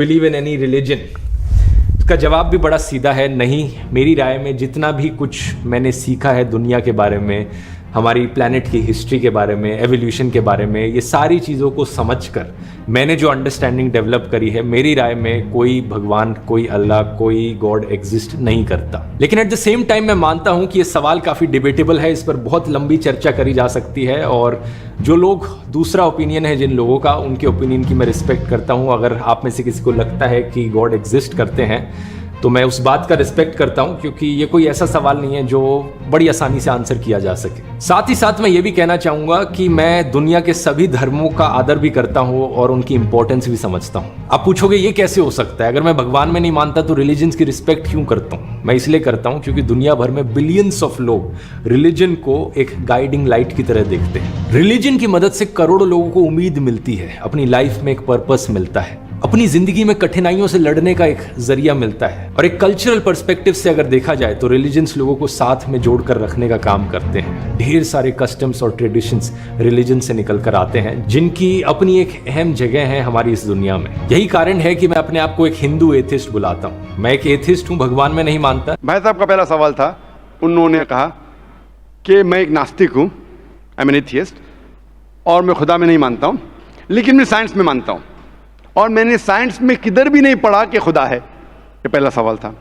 Believe in any religion? इसका जवाब भी बड़ा सीधा है, नहीं। मेरी राय में जितना भी कुछ मैंने सीखा है दुनिया के बारे में, हमारी प्लैनेट की हिस्ट्री के बारे में, एवोल्यूशन के बारे में, ये सारी चीज़ों को समझकर मैंने जो अंडरस्टैंडिंग डेवलप करी है, मेरी राय में कोई भगवान, कोई अल्लाह, कोई गॉड एग्जिस्ट नहीं करता। लेकिन एट द सेम टाइम मैं मानता हूँ कि ये सवाल काफ़ी डिबेटेबल है, इस पर बहुत लंबी चर्चा करी जा सकती है। और जो लोग, दूसरा ओपिनियन है जिन लोगों का, उनके ओपिनियन की मैं रिस्पेक्ट करता हूँ। अगर आप में से किसी को लगता है कि गॉड एग्जिस्ट करते हैं तो मैं उस बात का रिस्पेक्ट करता हूं, क्योंकि ये कोई ऐसा सवाल नहीं है जो बड़ी आसानी से आंसर किया जा सके। साथ ही साथ मैं ये भी कहना चाहूंगा कि मैं दुनिया के सभी धर्मों का आदर भी करता हूं और उनकी इंपॉर्टेंस भी समझता हूं। आप पूछोगे ये कैसे हो सकता है? अगर मैं भगवान में नहीं मानता तो रिलीजन्स की रिस्पेक्ट क्यों करता हूं? मैं इसलिए करता हूं क्योंकि दुनिया भर में बिलियंस ऑफ लोग रिलीजन को एक गाइडिंग लाइट की तरह देखते हैं। रिलीजन की मदद से करोड़ों लोगों को उम्मीद मिलती है, अपनी लाइफ में एक पर्पस मिलता है, अपनी जिंदगी में कठिनाइयों से लड़ने का एक जरिया मिलता है। और एक कल्चरल पर्सपेक्टिव से अगर देखा जाए तो रिलीजन्स लोगों को साथ में जोड़कर रखने का काम करते हैं। ढेर सारे कस्टम्स और ट्रेडिशंस रिलीजन से निकल कर आते हैं, जिनकी अपनी एक अहम जगह है हमारी इस दुनिया में। यही कारण है कि मैं अपने आप को एक हिंदू एथिस्ट बुलाता हूँ। मैं एक एथिस्ट हूँ, भगवान में नहीं मानता। भाई साहब का पहला सवाल था, उन्होंने कहा कि मैं एक नास्तिक हूँ, आई एम एन एथियस्ट, और मैं खुदा में नहीं मानता हूँ, लेकिन मैं साइंस में मानता हूँ, और मैंने साइंस में किधर भी नहीं पढ़ा कि खुदा है। ये पहला सवाल था।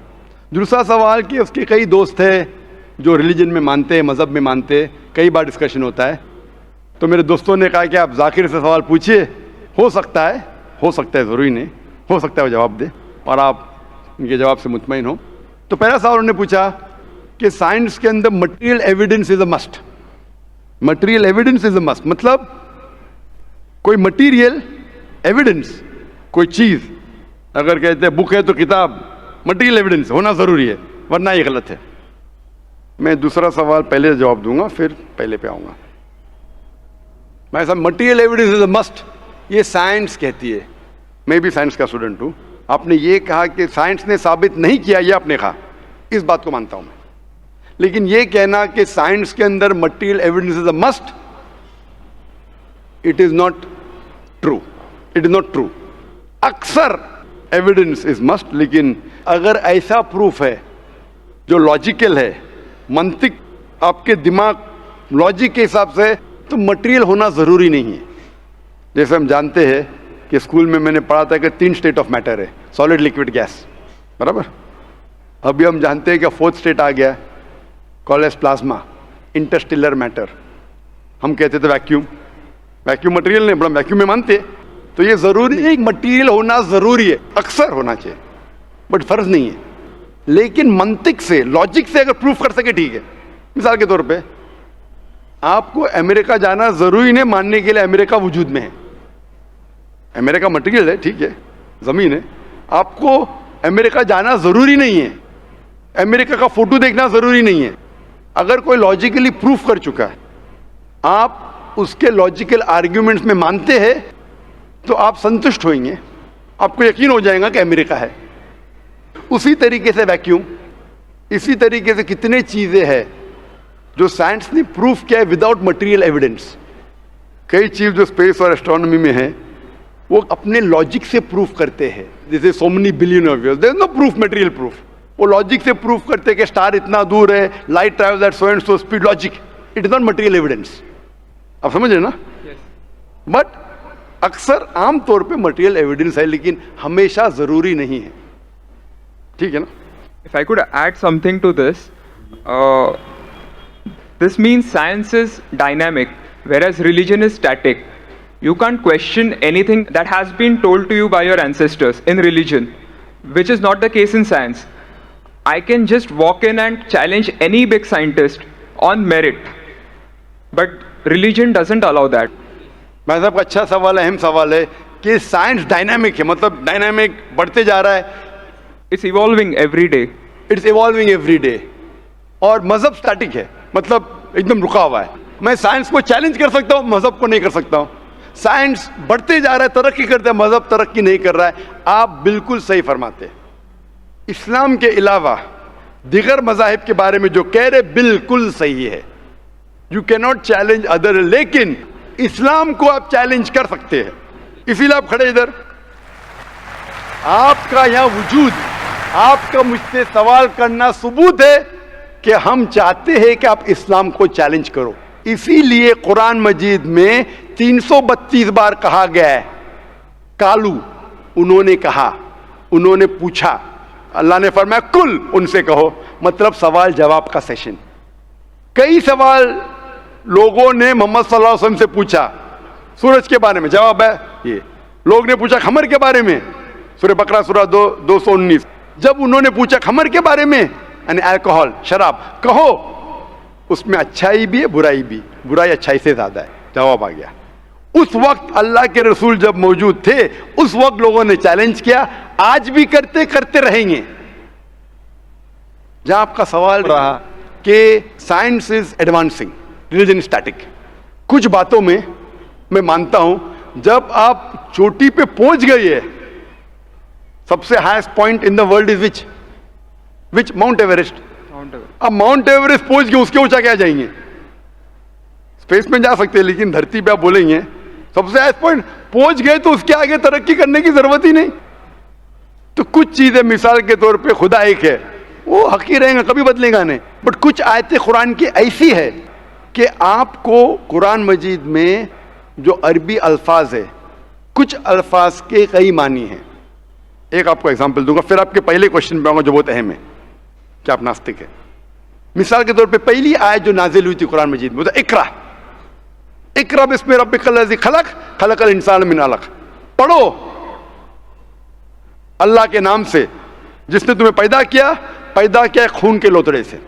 दूसरा सवाल कि उसके कई दोस्त हैं जो रिलीजन में मानते हैं, मज़हब में मानते हैं, कई बार डिस्कशन होता है। तो मेरे दोस्तों ने कहा कि आप जाकिर से सवाल पूछिए, हो सकता है, ज़रूरी नहीं, हो सकता है वो जवाब दे और आप उनके जवाब से मुतमईन हो। तो पहला सवाल उन्होंने पूछा कि साइंस के अंदर material evidence is a must. Material evidence is a must मतलब कोई मटेरियल एविडेंस, कोई चीज़ अगर कहते हैं बुक है तो किताब मटेरियल एविडेंस होना ज़रूरी है, वरना ये गलत है। मैं दूसरा सवाल पहले जवाब दूंगा, फिर पहले पे आऊँगा। मैं साहब, material evidence is a must, ये साइंस कहती है। मैं भी साइंस का स्टूडेंट हूँ। आपने ये कहा कि साइंस ने साबित नहीं किया, ये आपने कहा, इस बात को मानता हूँ मैं। लेकिन ये कहना कि साइंस के अंदर material evidence is a must, it is not true, it is not true. अक्सर एविडेंस इज मस्ट, लेकिन अगर ऐसा प्रूफ है जो लॉजिकल है, मंतिक, आपके दिमाग लॉजिक के हिसाब से, तो मटेरियल होना ज़रूरी नहीं है। जैसे हम जानते हैं कि स्कूल में मैंने पढ़ा था कि 3 स्टेट ऑफ मैटर है, सॉलिड, लिक्विड, गैस, बराबर। अभी हम जानते हैं कि 4th स्टेट आ गया, called as plasma, interstellar matter. हम कहते थे वैक्यूम, वैक्यूम मटेरियल नहीं, बड़ा वैक्यूम में मानते हैं। तो ये ज़रूरी नहीं, मटेरियल होना ज़रूरी है, अक्सर होना चाहिए, बट फ़र्ज नहीं है। लेकिन मंतिक से, लॉजिक से अगर प्रूफ कर सके, ठीक है। मिसाल के तौर पे आपको अमेरिका जाना ज़रूरी नहीं मानने के लिए अमेरिका वजूद में है। अमेरिका मटेरियल है, ठीक है, ज़मीन है। आपको अमेरिका जाना ज़रूरी नहीं है, अमेरिका का फ़ोटो देखना ज़रूरी नहीं है। अगर कोई लॉजिकली प्रूफ कर चुका है, आप उसके लॉजिकल आर्ग्यूमेंट्स में मानते हैं, तो आप संतुष्ट होंगे, आपको यकीन हो जाएगा कि अमेरिका है। उसी तरीके से वैक्यूम, इसी तरीके से कितने चीज़ें हैं जो साइंस ने प्रूफ किया है विदाउट मटेरियल एविडेंस। कई चीज़ जो स्पेस और एस्ट्रोनॉमी में है, वो अपने लॉजिक से प्रूफ करते हैं, जैसे so many billion of years, there is no proof, material proof. वो लॉजिक से प्रूफ करते हैं कि स्टार इतना दूर है, light travels at so and so speed, logic, it is not material evidence. आप समझ रहे ना? बट अक्सर आमतौर पे मटेरियल एविडेंस है, लेकिन हमेशा ज़रूरी नहीं है, ठीक है ना? If I could add something to this, this means science is dynamic, whereas religion is static. You can't question anything that has been told to you by your ancestors in religion, which is not the case in science. I can just walk in and challenge any big scientist on merit, but religion doesn't allow that. भाई साहब का अच्छा सवाल है, अहम सवाल है कि साइंस डायनामिक है, मतलब डायनामिक बढ़ते जा रहा है। It's evolving every day. It's evolving every day. और मजहब स्टैटिक है, मतलब एकदम रुका हुआ है। मैं साइंस को चैलेंज कर सकता हूँ, मजहब को नहीं कर सकता हूँ। साइंस बढ़ते जा रहा है, तरक्की करता है, मजहब तरक्की नहीं कर रहा है। आप बिल्कुल सही फरमाते हैं। इस्लाम के अलावा दिगर मज़ाहिब के बारे में जो कह रहे बिल्कुल सही है। You can not challenge other, लेकिन इस्लाम को आप चैलेंज कर सकते हैं, इसीलिए आप खड़े इधर। आपका यहाँ वजूद, आपका मुझसे सवाल करना सबूत है कि हम चाहते हैं कि आप इस्लाम को चैलेंज करो। इसीलिए कुरान मजीद में 332 बार कहा गया है कालू, उन्होंने कहा, उन्होंने पूछा। अल्लाह ने फरमाया कुल, उनसे कहो, मतलब सवाल जवाब का सेशन। कई सवाल लोगों ने मोहम्मद सल्लल्लाहु अलैहि वसल्लम से पूछा, सूरज के बारे में जवाब है ये। लोग ने पूछा खमर के बारे में, सूरह बकरा सूरह 219। जब उन्होंने पूछा खमर के बारे में, यानी अल्कोहल, शराब, कहो उसमें अच्छाई भी है बुराई भी, बुराई अच्छाई से ज्यादा है, जवाब आ गया। उस वक्त अल्लाह के रसूल जब मौजूद थे, उस वक्त लोगों ने चैलेंज किया, आज भी करते करते रहेंगे। जहां आपका सवाल रहा कि science is advancing, religion static, कुछ बातों में मैं मानता हूं, जब आप चोटी पे पहुंच गए है, सबसे highest point in the world is which mount Everest. अब माउंट एवरेस्ट पहुंच गए, उसके ऊंचा क्या जाएंगे? स्पेस में जा सकते हैं, लेकिन धरती पे आप बोलेंगे सबसे हाईएस्ट पॉइंट पहुंच गए तो उसके आगे तरक्की करने की जरूरत ही नहीं। तो कुछ चीजें, मिसाल के तौर पे खुदा एक है, वो हक ही रहेगा, कभी बदलेगा नहीं। बट कुछ आयतें कुरान की ऐसी है कि आपको कुरान मजीद में जो अरबी अल्फाज है, कुछ अल्फाज के कई मानी हैं। एक आपको एग्जांपल दूंगा, फिर आपके पहले क्वेश्चन पे आऊंगा जो बहुत अहम है कि आप नास्तिक है। मिसाल के तौर पे पहली आयत जो नाजिल हुई थी कुरान मजीद में, तो इकरा, इकरा बिस्मि रब्बिकल लज़ी खलक, खलकल इंसान मिन अलक। पढ़ो अल्लाह के नाम से जिसने तुम्हें पैदा किया खून के लोतड़े से।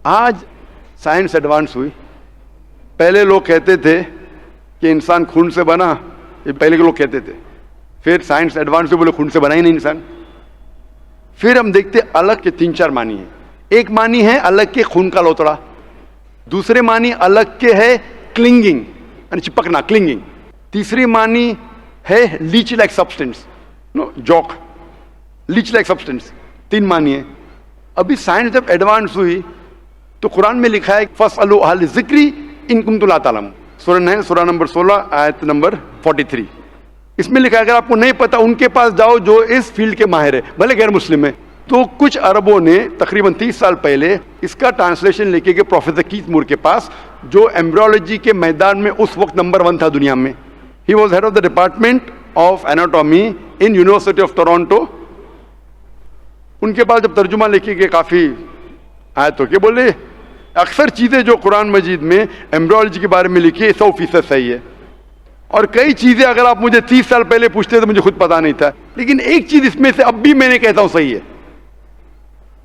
आज साइंस एडवांस हुई। पहले लोग कहते थे कि इंसान खून से बना, ये पहले के लोग कहते थे। फिर साइंस एडवांस हुई, बोले खून से बना ही नहीं इंसान। फिर हम देखते अलग के 3-4 मानी है। एक मानी है अलग के खून का लोतड़ा, दूसरे मानी अलग के है क्लिंगिंग, यानी चिपकना, क्लिंगिंग। तीसरी मानी है leech like substance, no joke, leech like substance. 3 मानी है। अभी साइंस जब एडवांस हुई तो कुरान में लिखा है फस्अलू अहल ज़िक्री इन कुंतुम ला तालमून, सूरह नंबर 16 आयत नंबर 43। इसमें लिखा है अगर आपको नहीं पता उनके पास जाओ जो इस फील्ड के माहिर है, भले गैर मुस्लिम है। तो कुछ अरबों ने तकरीबन 30 साल पहले इसका ट्रांसलेशन लेके गए प्रोफेसर कीथ मूर के पास, जो एम्ब्रियोलॉजी के मैदान में उस वक्त नंबर 1 था दुनिया में। He was head of the department of anatomy in university of Toronto. उनके पास जब तर्जुमा लेके गए काफी आयतों के, बोले अक्सर चीजें जो कुरान मजीद में एम्ब्रियोलॉजी के बारे में लिखी है 100% सही है, और कई चीजें अगर आप मुझे 30 साल पहले पूछते तो मुझे खुद पता नहीं था, लेकिन एक चीज इसमें से अब भी मैंने कहता हूं सही है।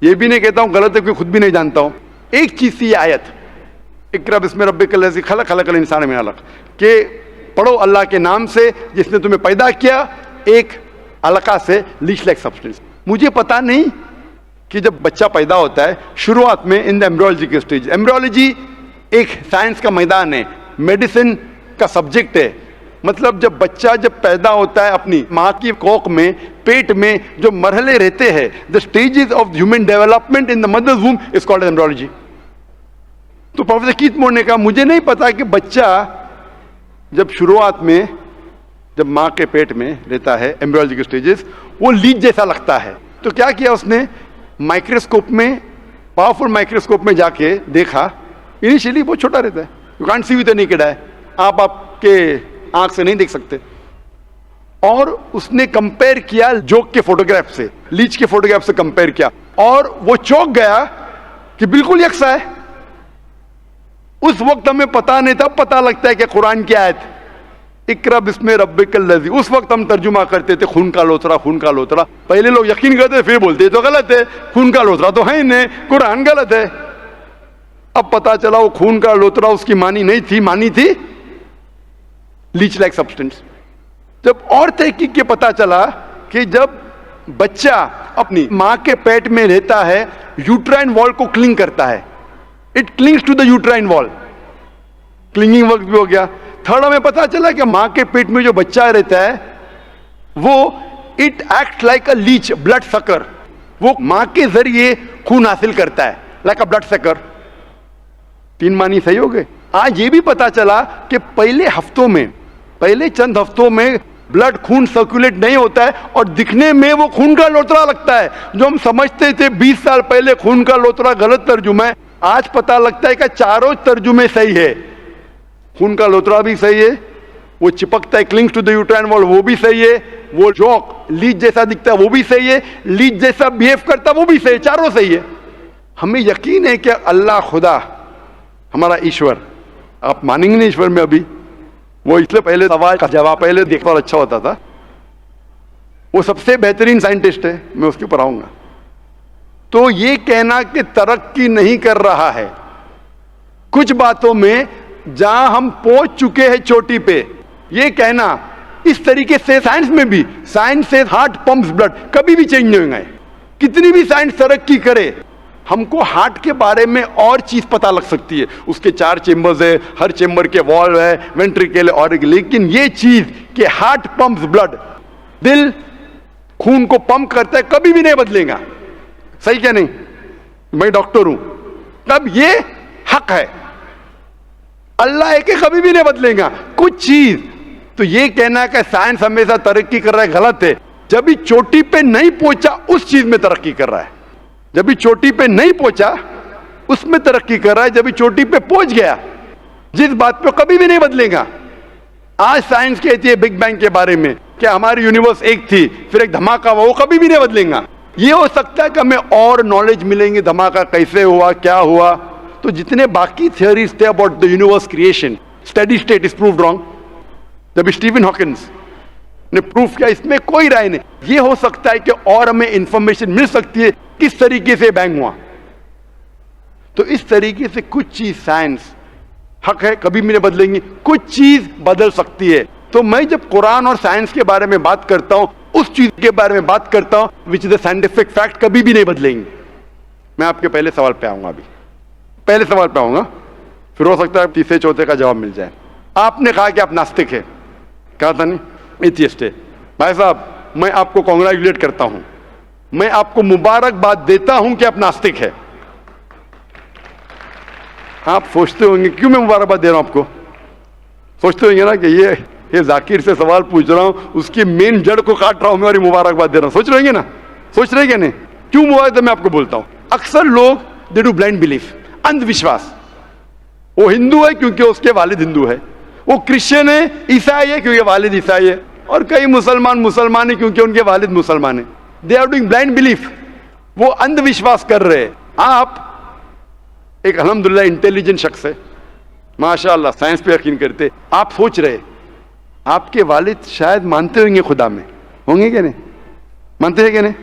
ये भी नहीं कहता हूं गलत है, क्योंकि खुद भी नहीं जानता हूं। एक चीज थी आयत, इकरा बिस्मि रब्बिकल लज़ी खलक, खलकल इंसान मिन अलक, के पढ़ो अल्लाह के नाम से जिसने तुम्हें पैदा किया एक अलका से, लीच लाइक सब्सटेंस। मुझे पता नहीं कि जब बच्चा पैदा होता है शुरुआत में इन द एम्ब्रियोलॉजी के स्टेज, एम्ब्रियोलॉजी एक साइंस का मैदान है, मेडिसिन का सब्जेक्ट है। मतलब जब बच्चा जब पैदा होता है अपनी माँ की कोख में, पेट में जो मरहले रहते हैं, the stages of human development in the mother's womb is called embryology. तो प्रोफेसर कीथ मूर ने कहा मुझे नहीं पता कि बच्चा जब शुरुआत में जब माँ के पेट में रहता है, एम्ब्रियोलॉजी के स्टेजेस, वो लीच जैसा लगता है। तो क्या किया उसने, माइक्रोस्कोप में, पावरफुल माइक्रोस्कोप में जाके देखा, इनिशियली बहुत छोटा रहता है, you can't see with the naked eye, आप आपके आंख से नहीं देख सकते। और उसने कंपेयर किया जोक के फोटोग्राफ से, लीच के फोटोग्राफ से कंपेयर किया, और वो चौंक गया कि बिल्कुल यकसा है। उस वक्त हमें पता नहीं था, पता लगता है कि कुरान की आयत इकरा बिस्मि रब्बिकल लज़ी, उस वक्त हम तर्जुमा करते थे खून का लोतरा, खून का लोतरा। पहले लोग यकीन करते फिर बोलते तो गलत है, खून का लोतरा तो है ही नहीं, कुरान गलत है। अब पता चला वो खून का लोतरा उसकी मानी नहीं थी, मानी थी लीच लाइक सब्सटेंस। जब और तहकीक के पता चला कि जब बच्चा अपनी मां के पेट में रहता है, यूट्राइन वॉल को क्लिंग करता है, it clings to the uterine wall, clinging work भी हो गया। थर्ड हमें पता चला कि मां के पेट में जो बच्चा रहता है वो it act like a leech, blood sucker, वो मां के जरिए खून हासिल करता है, लाइक अ ब्लड सकर। 3 मानी सही हो गए। आज ये भी पता चला कि पहले चंद हफ्तों में ब्लड खून सर्कुलेट नहीं होता है और दिखने में वो खून का लोतरा लगता है। जो हम समझते थे 20 साल पहले खून का लोतरा गलत तर्जुमा है, आज पता लगता है कि चारों तर्जुमे सही है। खून का लोतरा भी सही है, वो चिपकता है, clings to the uterine wall, वो भी सही है, वो जॉक लीच जैसा दिखता है वो भी सही है, लीच जैसा बिहेव करता है वो भी सही है, चारों सही है। हमें यकीन है कि अल्लाह खुदा हमारा ईश्वर, आप मानेंगे नहीं ईश्वर में अभी, वो इसलिए पहले सवाल का जवाब पहले देखना अच्छा होता था। वो सबसे बेहतरीन साइंटिस्ट है, मैं उसके ऊपर आऊंगा। तो ये कहना कि तरक्की नहीं कर रहा है, कुछ बातों में जहां हम पहुंच चुके हैं चोटी पे, ये कहना इस तरीके से साइंस में भी, साइंस से हार्ट पंप्स ब्लड, कभी भी चेंज नहीं होंगे। कितनी भी साइंस तरक्की करे, हमको हार्ट के बारे में और चीज पता लग सकती है, उसके 4 चेंबर्स है, हर चेंबर के वॉल्व है, वेंट्रिकल और, लेकिन ये चीज कि हार्ट पंप्स ब्लड, दिल खून को पंप करता है, कभी भी नहीं बदलेगा। सही क्या नहीं? मैं डॉक्टर हूं, तब ये हक है, अल्लाह है कि कभी भी नहीं बदलेगा कुछ चीज। तो ये कहना कि साइंस हमेशा तरक्की कर रहा है, गलत है। जब भी चोटी पे नहीं पहुंचा उस चीज में तरक्की कर रहा है, जब भी चोटी पे नहीं पहुंचा उसमें तरक्की कर रहा है, जब भी चोटी पे पहुंच गया जिस बात पे कभी भी नहीं बदलेगा। आज साइंस कहती है बिग बैंग के बारे में कि हमारी यूनिवर्स एक थी, फिर एक धमाका हुआ, वो कभी भी नहीं बदलेगा। ये हो सकता है कि हमें और नॉलेज मिलेंगे, धमाका कैसे हुआ, क्या हुआ। तो जितने बाकी थियोरीज थे about the universe creation, steady state is proved wrong. जब स्टीवन हॉकिंस ने प्रूफ किया, इसमें कोई राय नहीं। ये हो सकता है कि और हमें इंफॉर्मेशन मिल सकती है किस तरीके से बैंग हुआ। तो इस तरीके से कुछ चीज साइंस हक है, कभी भी नहीं बदलेंगी, कुछ चीज बदल सकती है। तो मैं जब कुरान और साइंस के बारे में बात करता हूं, उस चीज के बारे में बात करता हूं which is the scientific fact, कभी भी नहीं बदलेंगे। मैं आपके पहले सवाल पे आऊंगा, अभी पहले सवाल पे आऊंगा, फिर हो सकता है तीसरे चौथे का जवाब मिल जाए। आपने कहा कि आप नास्तिक है, कहा था नहीं, एथियस्ट है। भाई साहब, मैं आपको कॉन्ग्रेचुलेट करता हूं, मैं आपको मुबारकबाद देता हूं कि आप नास्तिक है। आप सोचते होंगे क्यों मैं मुबारकबाद दे रहा हूं आपको, सोचते होंगे ना कि ये जाकिर से सवाल पूछ रहा हूं, उसकी मेन जड़ को काट रहा हूं मैं और मुबारकबाद दे रहा हूं। सोच रहे ना, सोच रहे क्या नहीं? क्यों मुबारक मैं आपको बोलता हूं। अक्सर लोग दे डू ब्लाइंड बिलीफ, अंधविश्वास। वो हिंदू है क्योंकि उसके वालिद हिंदू है, वो क्रिश्चियन है, ईसाई है क्योंकि वालिद ईसाई है, और कई मुसलमान है क्योंकि उनके वालिद मुसलमान है। They are doing blind belief, वो अंधविश्वास कर रहे हैं। आप एक अल्हम्दुलिल्लाह इंटेलिजेंट शख्स है, माशाअल्लाह, साइंस पे यकीन करते। आप सोच रहे आपके वालिद शायद मानते होंगे खुदा में, होंगे क्या नहीं? मानते हैं क्या नहीं?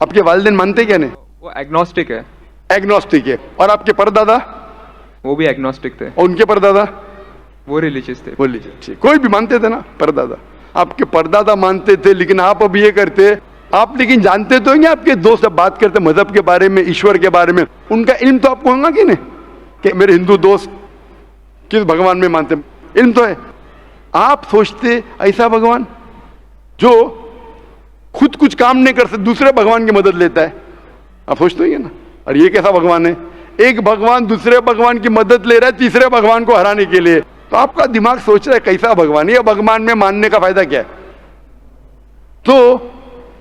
आपके वालिदैन मानते क्या नहीं? वो एग्नोस्टिक है। एग्नोस्टिक है। और आपके परदादा? वो भी एग्नोस्टिक थे। और उनके परदादा? वो रिलीजियस थे। कोई भी मानते थे ना, परदादा। आपके परदादा मानते थे, लेकिन आप अब ये करते, आप लेकिन जानते तो होंगे, आपके दोस्त जब बात करते मजहब के बारे में, ईश्वर के बारे में, उनका इल्म तो आपको होगा कि नहीं, कि मेरे हिंदू दोस्त किस भगवान में मानते, इल्म तो है। आप सोचते ऐसा भगवान जो खुद कुछ काम नहीं कर सकते, दूसरे भगवान की मदद लेता है, आप सोचते होंगे ना। और ये कैसा भगवान है? एक भगवान दूसरे भगवान की मदद ले रहा है तीसरे भगवान को हराने के लिए। तो आपका दिमाग सोच रहा है कैसा भगवान है, ये भगवान में मानने का फायदा क्या है? तो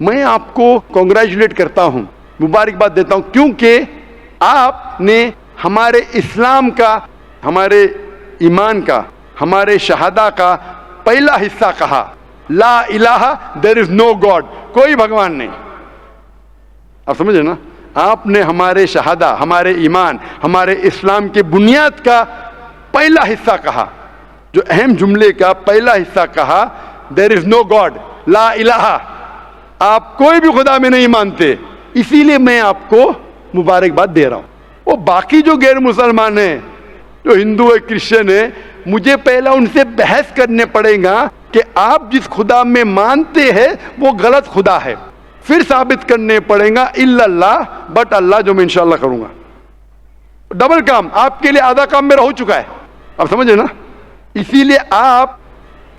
मैं आपको कॉन्ग्रेचुलेट करता हूं, मुबारकबाद देता हूं, क्योंकि आपने हमारे इस्लाम का, हमारे ईमान का, हमारे शहादा का पहला हिस्सा कहा, ला इलाहा, देयर इज नो गॉड, कोई भगवान नहीं। आप समझे ना? आपने हमारे शहादा, हमारे ईमान, हमारे इस्लाम की बुनियाद का पहला हिस्सा कहा, जो अहम जुमले का पहला हिस्सा कहा, देयर इज नो गॉड, ला इलाहा, आप कोई भी खुदा में नहीं मानते। इसीलिए मैं आपको मुबारकबाद दे रहा हूं। वो बाकी जो गैर मुसलमान है, जो हिंदू है, क्रिश्चियन है, मुझे पहला उनसे बहस करने पड़ेगा कि आप जिस खुदा में मानते हैं वो गलत खुदा है, फिर साबित करने पड़ेगा इल्लल्लाह, बट अल्लाह, जो मैं इंशाअल्लाह करूंगा। डबल काम, आपके लिए आधा काम मेरा हो चुका है, आप समझे ना। इसीलिए आप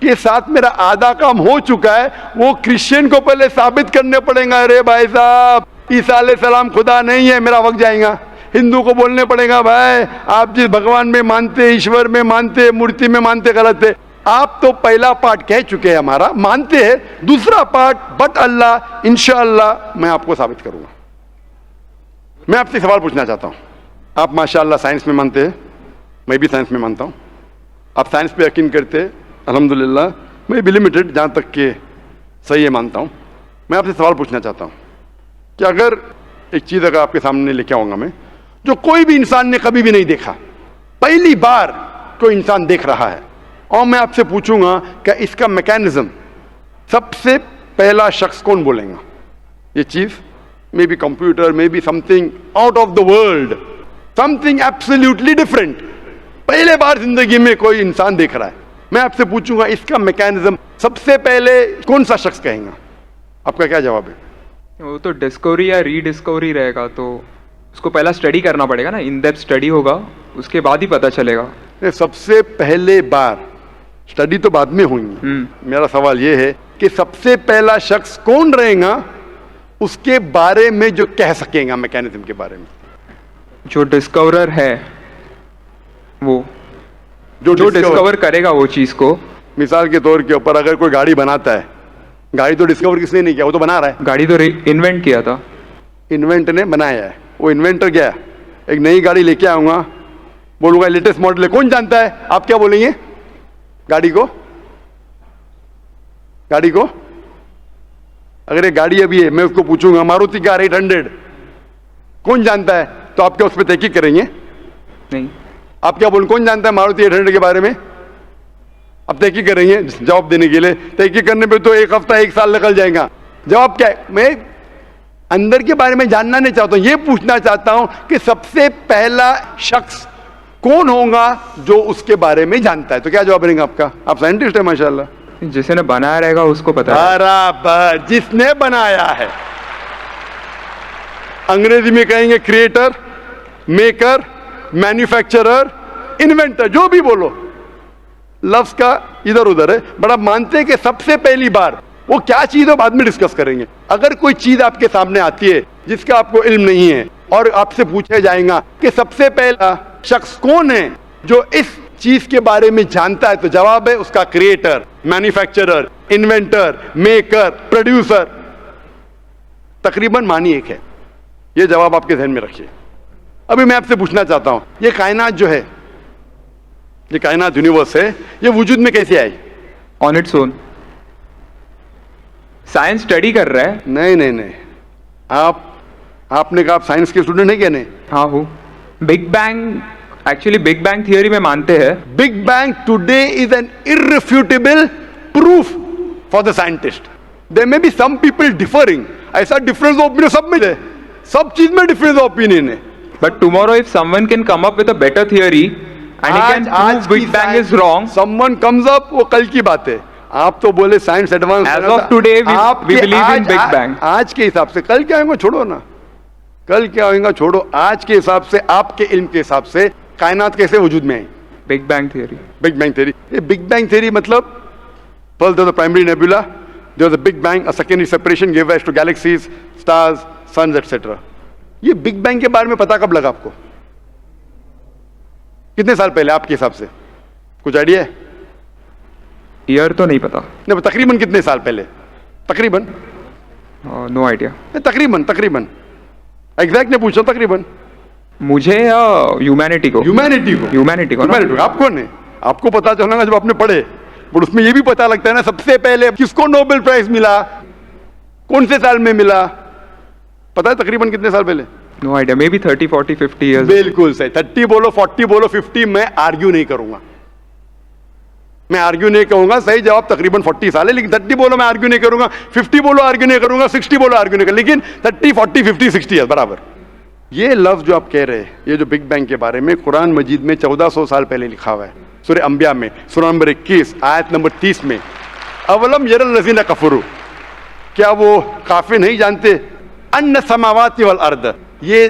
के साथ मेरा आधा काम हो चुका है, वो क्रिश्चियन को पहले साबित करने पड़ेगा, अरे भाई साहब ईसा अलैहिस्सलाम खुदा नहीं है, मेरा वक्त जाएगा। हिंदू को बोलने पड़ेगा, भाई आप जिस भगवान में मानते, ईश्वर में मानते, मूर्ति में मानते, गलत है। आप तो पहला पार्ट कह चुके हैं हमारा, मानते हैं, दूसरा पार्ट बट अल्लाह इंशाअल्लाह मैं आपको साबित करूंगा। मैं आपसे सवाल पूछना चाहता हूं, आप माशाअल्लाह साइंस में मानते हैं, मैं भी साइंस में मानता हूं, आप साइंस पे यकीन करते हैं, अल्हम्दुलिल्लाह, मैं भी लिमिटेड जहां तक के सही है मानता हूं। मैं आपसे सवाल पूछना चाहता हूं कि अगर एक चीज अगर आपके सामने लेके आऊंगा मैं, जो कोई भी इंसान ने कभी भी नहीं देखा, पहली बार कोई इंसान देख रहा है, और मैं आपसे पूछूंगा कि इसका मैकेनिज्म सबसे पहला शख्स कौन बोलेगा? ये चीज may be computer, may be something out of the world, something absolutely different, पहले बार जिंदगी में कोई इंसान देख रहा है। मैं आपसे पूछूंगा इसका मैकेनिज्म सबसे पहले कौन सा शख्स कहेगा? आपका क्या जवाब है? वो तो डिस्कवरी या रीडिस्कवरी रहेगा, तो उसको पहला स्टडी करना पड़ेगा ना, इन डेप्थ स्टडी होगा, उसके बाद ही पता चलेगा। सबसे पहले बार स्टडी तो बाद में होंगी। मेरा सवाल यह है कि सबसे पहला शख्स कौन रहेगा उसके बारे में जो कह सकेगा, मैकेनिज्म के बारे में? जो डिस्कवरर है, वो जो डिस्कवर करेगा वो चीज को। मिसाल के तौर के ऊपर अगर कोई गाड़ी बनाता है, गाड़ी तो डिस्कवर किसने नहीं किया, वो तो बना रहा है। गाड़ी तो इन्वेंट किया था, इन्वेंट ने बनाया है, वो इन्वेंटर गया, एक नई गाड़ी लेके आऊंगा, बोलूंगा लेटेस्ट मॉडल है, कौन जानता है? आप क्या बोलेंगे? गाड़ी को अगर एक गाड़ी अभी है, मैं उसको पूछूंगा मारुति कार 800 कौन जानता है, तो आप क्या उस पर तहकीक करेंगे? नहीं। आप क्या बोलेंगे कौन जानता है मारुति 800 के बारे में? अब तहकीक करेंगे जवाब देने के लिए, तहकीक करने पे तो एक हफ्ता एक साल निकल जाएगा। जवाब क्या है? मैं अंदर के बारे में जानना नहीं चाहता हूं, यह पूछना चाहता हूं कि सबसे पहला शख्स कौन होगा जो उसके बारे में जानता है। तो क्या जवाब रहेगा आपका? आप साइंटिस्ट है माशाल्लाह। जिसने बनाया रहेगा उसको पता है। बराबर, जिसने बनाया है। अंग्रेजी में कहेंगे क्रिएटर, मेकर, मैन्युफैक्चरर, इन्वेंटर, जो भी बोलो, लफ्ज का इधर उधर है, बड़ा मानते हैं कि सबसे पहली बार वो क्या चीज है बाद में डिस्कस करेंगे। अगर कोई चीज आपके सामने आती है जिसका आपको इल्म नहीं है और आपसे पूछा जाएगा कि सबसे पहला शख्स कौन है जो इस चीज के बारे में जानता है, तो जवाब है उसका creator, manufacturer, inventor, maker, producer. तकरीबन मानी एक है। यह जवाब आपके ध्यान में रखिए। अभी मैं आपसे पूछना चाहता हूं, यह कायनात जो है, ये कायनात यूनिवर्स है, ये वजूद में कैसे आई? On its own. Science study कर रहा है। नहीं, आपने कहा आप साइंस के स्टूडेंट हैं क्या? नहीं। हाँ हूँ। Big bang, actually big bang theory में मानते हैं। Big bang today is an irrefutable proof for the scientist. There may be some people differing, ऐसा डिफरेंस ऑफ ओपिनियन सब में है, सब चीज में डिफरेंस ऑफ ओपिनियन है। But tomorrow if someone can come up with a better theory and he can prove big bang is wrong, someone comes up, वो कल की बात है। आप तो बोले science advance, age of today we believe in big bang. आज के हिसाब से, कल क्या होगा छोड़ो ना, कल क्या होगा छोड़ो, आज के हिसाब से, आपके इल्म के हिसाब से कायनात कैसे वजूद में आई? Big bang theory. Big bang theory, ये बिग बैंग थियरी मतलब first there was the primary nebula, there was a big bang, a secondary separation give rise to galaxies, stars, suns etcetera. ये बिग बैंग के बारे में पता कब लगा आपको? कितने साल पहले आपके हिसाब से? कुछ आइडिया है? ईयर तो नहीं पता। नहीं, तकरीबन कितने साल पहले? तकरीबन नो आइडिया। तकरीबन एग्जैक्ट नहीं पूछा, तकरीबन। मुझे या ह्यूमैनिटी को? ह्यूमैनिटी को। आप कौन है? आपको पता चलेगा जब आपने पढ़े, पर उसमें यह भी पता लगता है ना सबसे पहले किसको नोबेल प्राइज मिला, कौन से साल में मिला, पता है तकरीबन कितने साल पहले? No idea, maybe 30, 40, 50 years. बिल्कुल सही। 30 बोलो, 40 बोलो, 50, मैं आर्ग्यू नहीं करूंगा, मैं आर्ग्यू नहीं कहूंगा। सही जवाब तकरीबन 40 साल है, लेकिन 30 बोलो मैं आर्ग्यू नहीं करूंगा, 50 बोलो आर्ग्यू नहीं करूंगा, 60 बोलो आर्ग्यू नहीं करूंगा, लेकिन 30, 40, 50, 60 ईयर्स बराबर। ये लफ्ज जो आप कह रहे हैं, ये जो बिग बैंग के बारे में कुरान मजीद में 1400 साल पहले लिखा हुआ है, सूरह अंबिया में, सूरह नंबर 21 आयत नंबर 30 में, अवलम यरल लज़ीना कफरू, क्या वो काफिर नहीं जानते, अन्ना समावाति वल अर्द, ये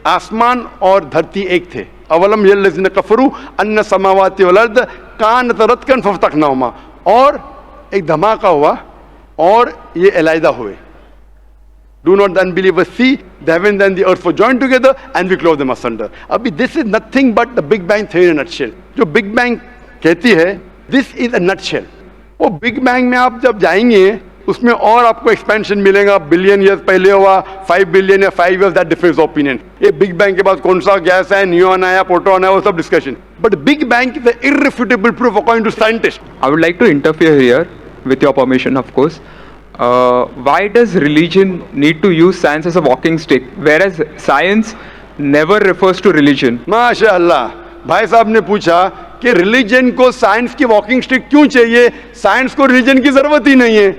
आसमान और धरती एक थे। अवलम यरल लज़ीना कफरू अन्ना समावाति वल अर्द कानत रतकन फफ्तकनाहुमा, और एक धमाका हुआ और ये अलहदा हुए। Do not the unbelievers see the heavens and the earth were joined together and we clove them asunder. अभी this is nothing but the Big Bang theory in a nutshell. जो Big Bang कहती है this is a nutshell. वो big bang में आप जब जाएंगे उसमें और आपको एक्सपेंशन मिलेगा, बिलियन ईयर्स पहले हुआ, 5 बिलियन या 5 ईयर्स, दैट डिफरेंस ऑपिनियन। ये बिग बैंग के बाद कौन सा गैस है, न्यूट्रॉन है या प्रोटॉन है, वो सब discussion, but big bang is a irrefutable proof according to scientist. I would like to interfere here, with your permission, of course. Why does religion need to use science as a walking stick, whereas science never refers to religion? माशाअल्लाह, भाई साहब ने पूछा कि religion को science की walking stick क्यों चाहिए, साइंस को रिलीजन की जरूरत ही नहीं है।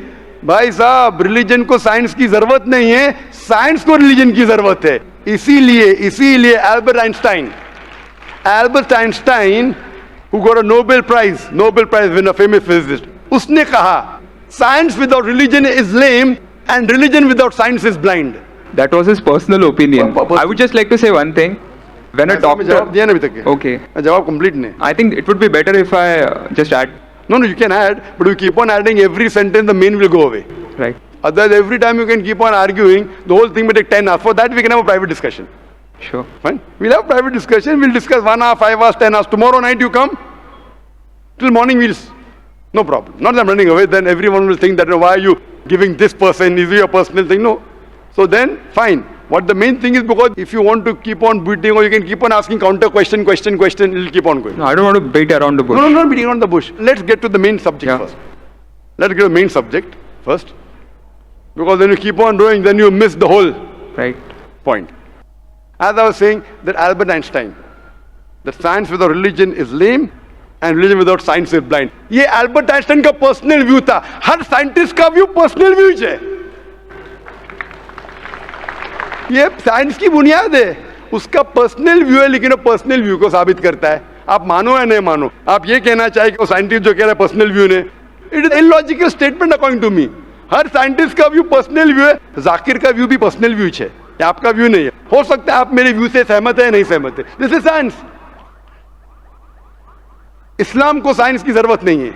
भाई साहब, रिलीजन को साइंस की जरूरत नहीं है, साइंस को रिलीजन की जरूरत है। इसीलिए Albert Einstein who got a Nobel Prize winner, famous physicist, उसने कहा science without religion is lame and religion without science is blind. That was his personal opinion. I would just like to say one thing. When a जवाब doctor... दिया ना अभी तक के? Okay. जवाब complete नहीं। I think it would be better if I just add. No, you can add, but you keep on adding every sentence, the main will go away. Right. Otherwise, every time you can keep on arguing, the whole thing will take 10 hours. For that, we can have a private discussion. Sure. Fine? We'll have private discussion. We'll discuss 1 hour, 5 hours, 10 hours. Tomorrow night you come. Till morning no problem. Not that I'm running away. Then everyone will think that, why are you giving this person? Is it your personal thing? No. So then, fine. What the main thing is, because if you want to keep on beating, or you can keep on asking counter question, it'll keep on going. No, I don't want to beat around the bush. No, not beating around the bush. Let's get to the main subject first. Let's get to the main subject first. Because when you keep on doing, then you miss the whole point. As I was saying, that Albert Einstein, that science without religion is lame and religion without science is blind. ये Albert Einstein का personal view था। हर scientist का view personal view है। ये science की बुनियाद है, उसका पर्सनल व्यू है, लेकिन वो पर्सनल व्यू को साबित करता है। आप मानो या नहीं मानो, आप ये कहना चाहिए कि वो साइंटिस्ट जो कह रहा है पर्सनल व्यू ने, it is illogical statement according to me. हर साइंटिस्ट का व्यू पर्सनल व्यू है, जाकिर का व्यू भी पर्सनल व्यू है, आपका व्यू नहीं है। हो सकता है आप मेरे व्यू से सहमत है, नहीं सहमत है, दिस इज साइंस। इस्लाम को साइंस की जरूरत नहीं है।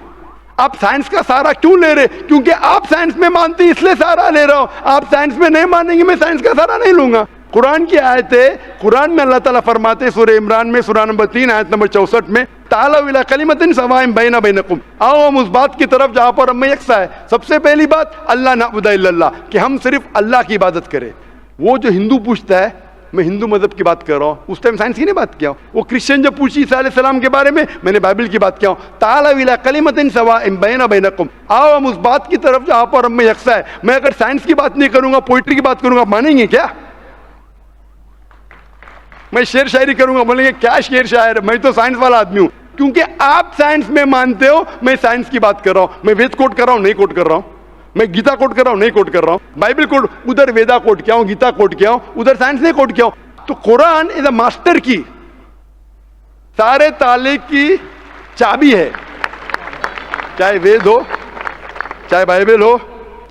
आप साइंस का सहारा क्यों ले रहे? क्योंकि आप साइंस में मानते इसलिए सहारा ले रहा हूं। आप साइंस में नहीं मानेंगे, मैं साइंस का सहारा नहीं लूंगा। कुरान की आयत है, कुरान में अल्लाह ताला फरमाते सूरह इमरान में सूरह नंबर 3 आयत नंबर 64 में, तालू इला कलिमतिन सवाइन बैना बैनकुम, आओ हम उस बात की तरफ जहां पर हम यकसा है। सबसे पहली बात, अल्लाह नअबुद इल्लल्लाह, कि हम सिर्फ अल्लाह की इबादत करें। वो जो हिंदू पूछता है, मैं हिंदू मजहब की बात कर रहा हूँ, उस टाइम साइंस की नहीं बात किया। वो क्रिश्चियन जब पूछी ईसा अलैहिस्सलाम के बारे में, मैंने बाइबल की बात किया हूँ। तालू इला कलिमतिन सवाइन बैना बैनकुम, आओ हम उस बात की तरफ जहां पर हम यकसा है। मैं अगर साइंस की बात नहीं करूंगा, पोइट्री की बात करूंगा, मानेंगे क्या? मैं शेर शायरी करूंगा, बोलेंगे क्या शेर शायर, मैं तो साइंस वाला आदमी हूं। क्योंकि आप साइंस में मानते हो, मैं साइंस की बात कर रहा हूं। मैं वेद कोट कर रहा हूं, नहीं कोट कर रहा हूं। मैं गीता कोट कर रहा हूं, नहीं कोट कर रहा हूं। बाइबल कोट, उधर वेदा कोट किया हूं, गीता कोट किया हूं, उधर साइंस नहीं कोट किया हूं। तो कुरान इज अ मास्टर की, सारे ताले की चाबी है। चाहे वेद हो, चाहे बाइबल हो,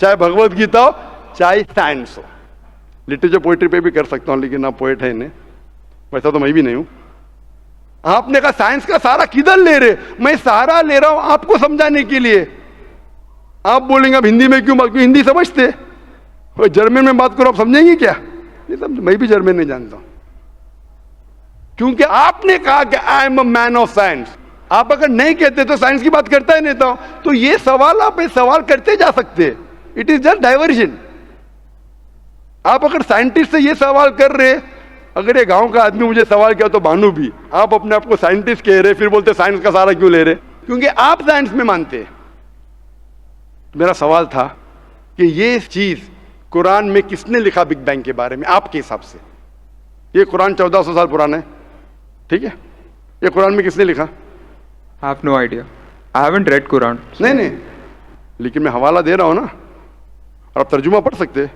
चाहे भगवत गीता हो, चाहे साइंस हो। लिटरेचर पोइट्री पे भी कर सकता हूं, लेकिन आप पोएट है नहीं, वैसा तो मैं भी नहीं हूं। आपने कहा साइंस का सहारा किधर ले रहे? मैं सहारा ले रहा हूं आपको समझाने के लिए। आप बोलेंगे अब हिंदी में क्यों बात, क्यों हिंदी समझते? और जर्मन में बात करो, आप समझेंगे क्या? नहीं समझ, मैं भी जर्मन नहीं जानता हूं। क्योंकि आपने कहा कि I am a man of science. आप अगर नहीं कहते तो साइंस की बात करता ही नहीं था। तो ये सवाल आप सवाल करते जा सकते, इट इज जस्ट डाइवर्जन। आप अगर साइंटिस्ट से ये सवाल कर रहे, अगर ये गांव का आदमी मुझे सवाल किया तो भानु भी, आप अपने आप को साइंटिस्ट कह रहे, फिर बोलते साइंस का सहारा क्यों ले रहे? क्योंकि आप साइंस में मानते हैं। मेरा सवाल था कि ये चीज कुरान में किसने लिखा बिग बैंग के बारे में आपके हिसाब से? ये कुरान 1400 साल पुराना है, ठीक है? ये कुरान में किसने लिखा? I have no idea. I haven't read Quran. नहीं, लेकिन मैं हवाला दे रहा हूं ना, और आप तर्जुमा पढ़ सकते हैं।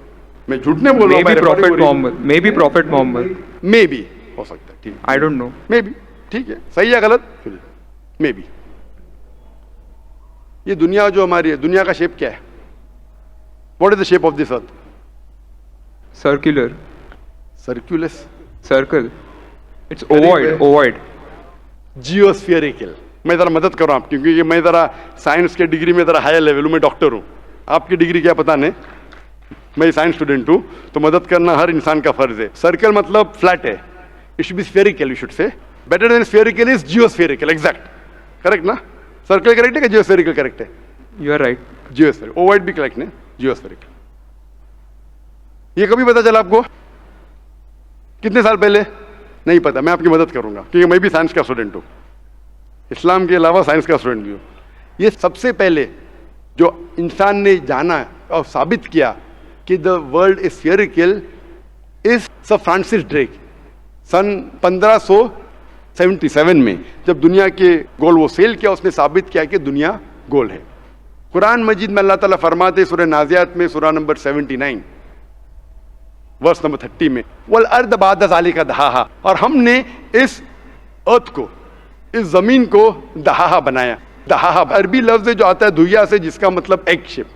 मैं झूठ नहीं बोल रहा हूं। Maybe Prophet Muhammad. Maybe Prophet Muhammad. May be हो सकता है, ठीक। I don't know. May be, ठीक है, सही है गलत, मे बी। ये दुनिया जो हमारी है, दुनिया का शेप क्या है? What is the shape of this earth? Circular. सर्क्यूलस, Circle. It's ovoid. जियोस्फेरिकल। मैं जरा मदद कर रहा हूं, क्योंकि मैं जरा साइंस के डिग्री में जरा हायर लेवल हूं, मैं डॉक्टर हूं। आपकी डिग्री क्या पता नहीं, मैं साइंस स्टूडेंट हूं, तो मदद करना हर इंसान का फर्ज है। सर्कल मतलब फ्लैट है, it should be spherical, you should say. Better than spherical is geospherical, exact, correct ना? सर्कल करेक्ट है कि जियोस्फेरिकल करेक्ट है? You are right. Geospherical, ovoid भी करेक्ट है, जियोस्फेरिकल। ये कभी पता चला आपको? कितने साल पहले? नहीं पता, मैं आपकी मदद करूंगा क्योंकि मैं भी साइंस का स्टूडेंट हूं, इस्लाम के अलावा साइंस का स्टूडेंट भी हूं। ये सबसे पहले जो इंसान ने जाना और साबित किया कि the world is spherical is sir Francis Drake. सन 1577 में जब दुनिया के गोल वो सेल किया, उसने साबित किया कि दुनिया गोल है। कुरान मजीद में अल्लाह ताला फरमाते सूरह नाज़ियात में सूरह नंबर 79 वर्स नंबर 30 में, वल अर्द बाद ज़ालिका दहाहा, और हमने इस अर्थ को, इस जमीन को दहाहा बनाया। दहाहा अरबी लफ्ज जो आता है धुइया से, जिसका मतलब एग शेप।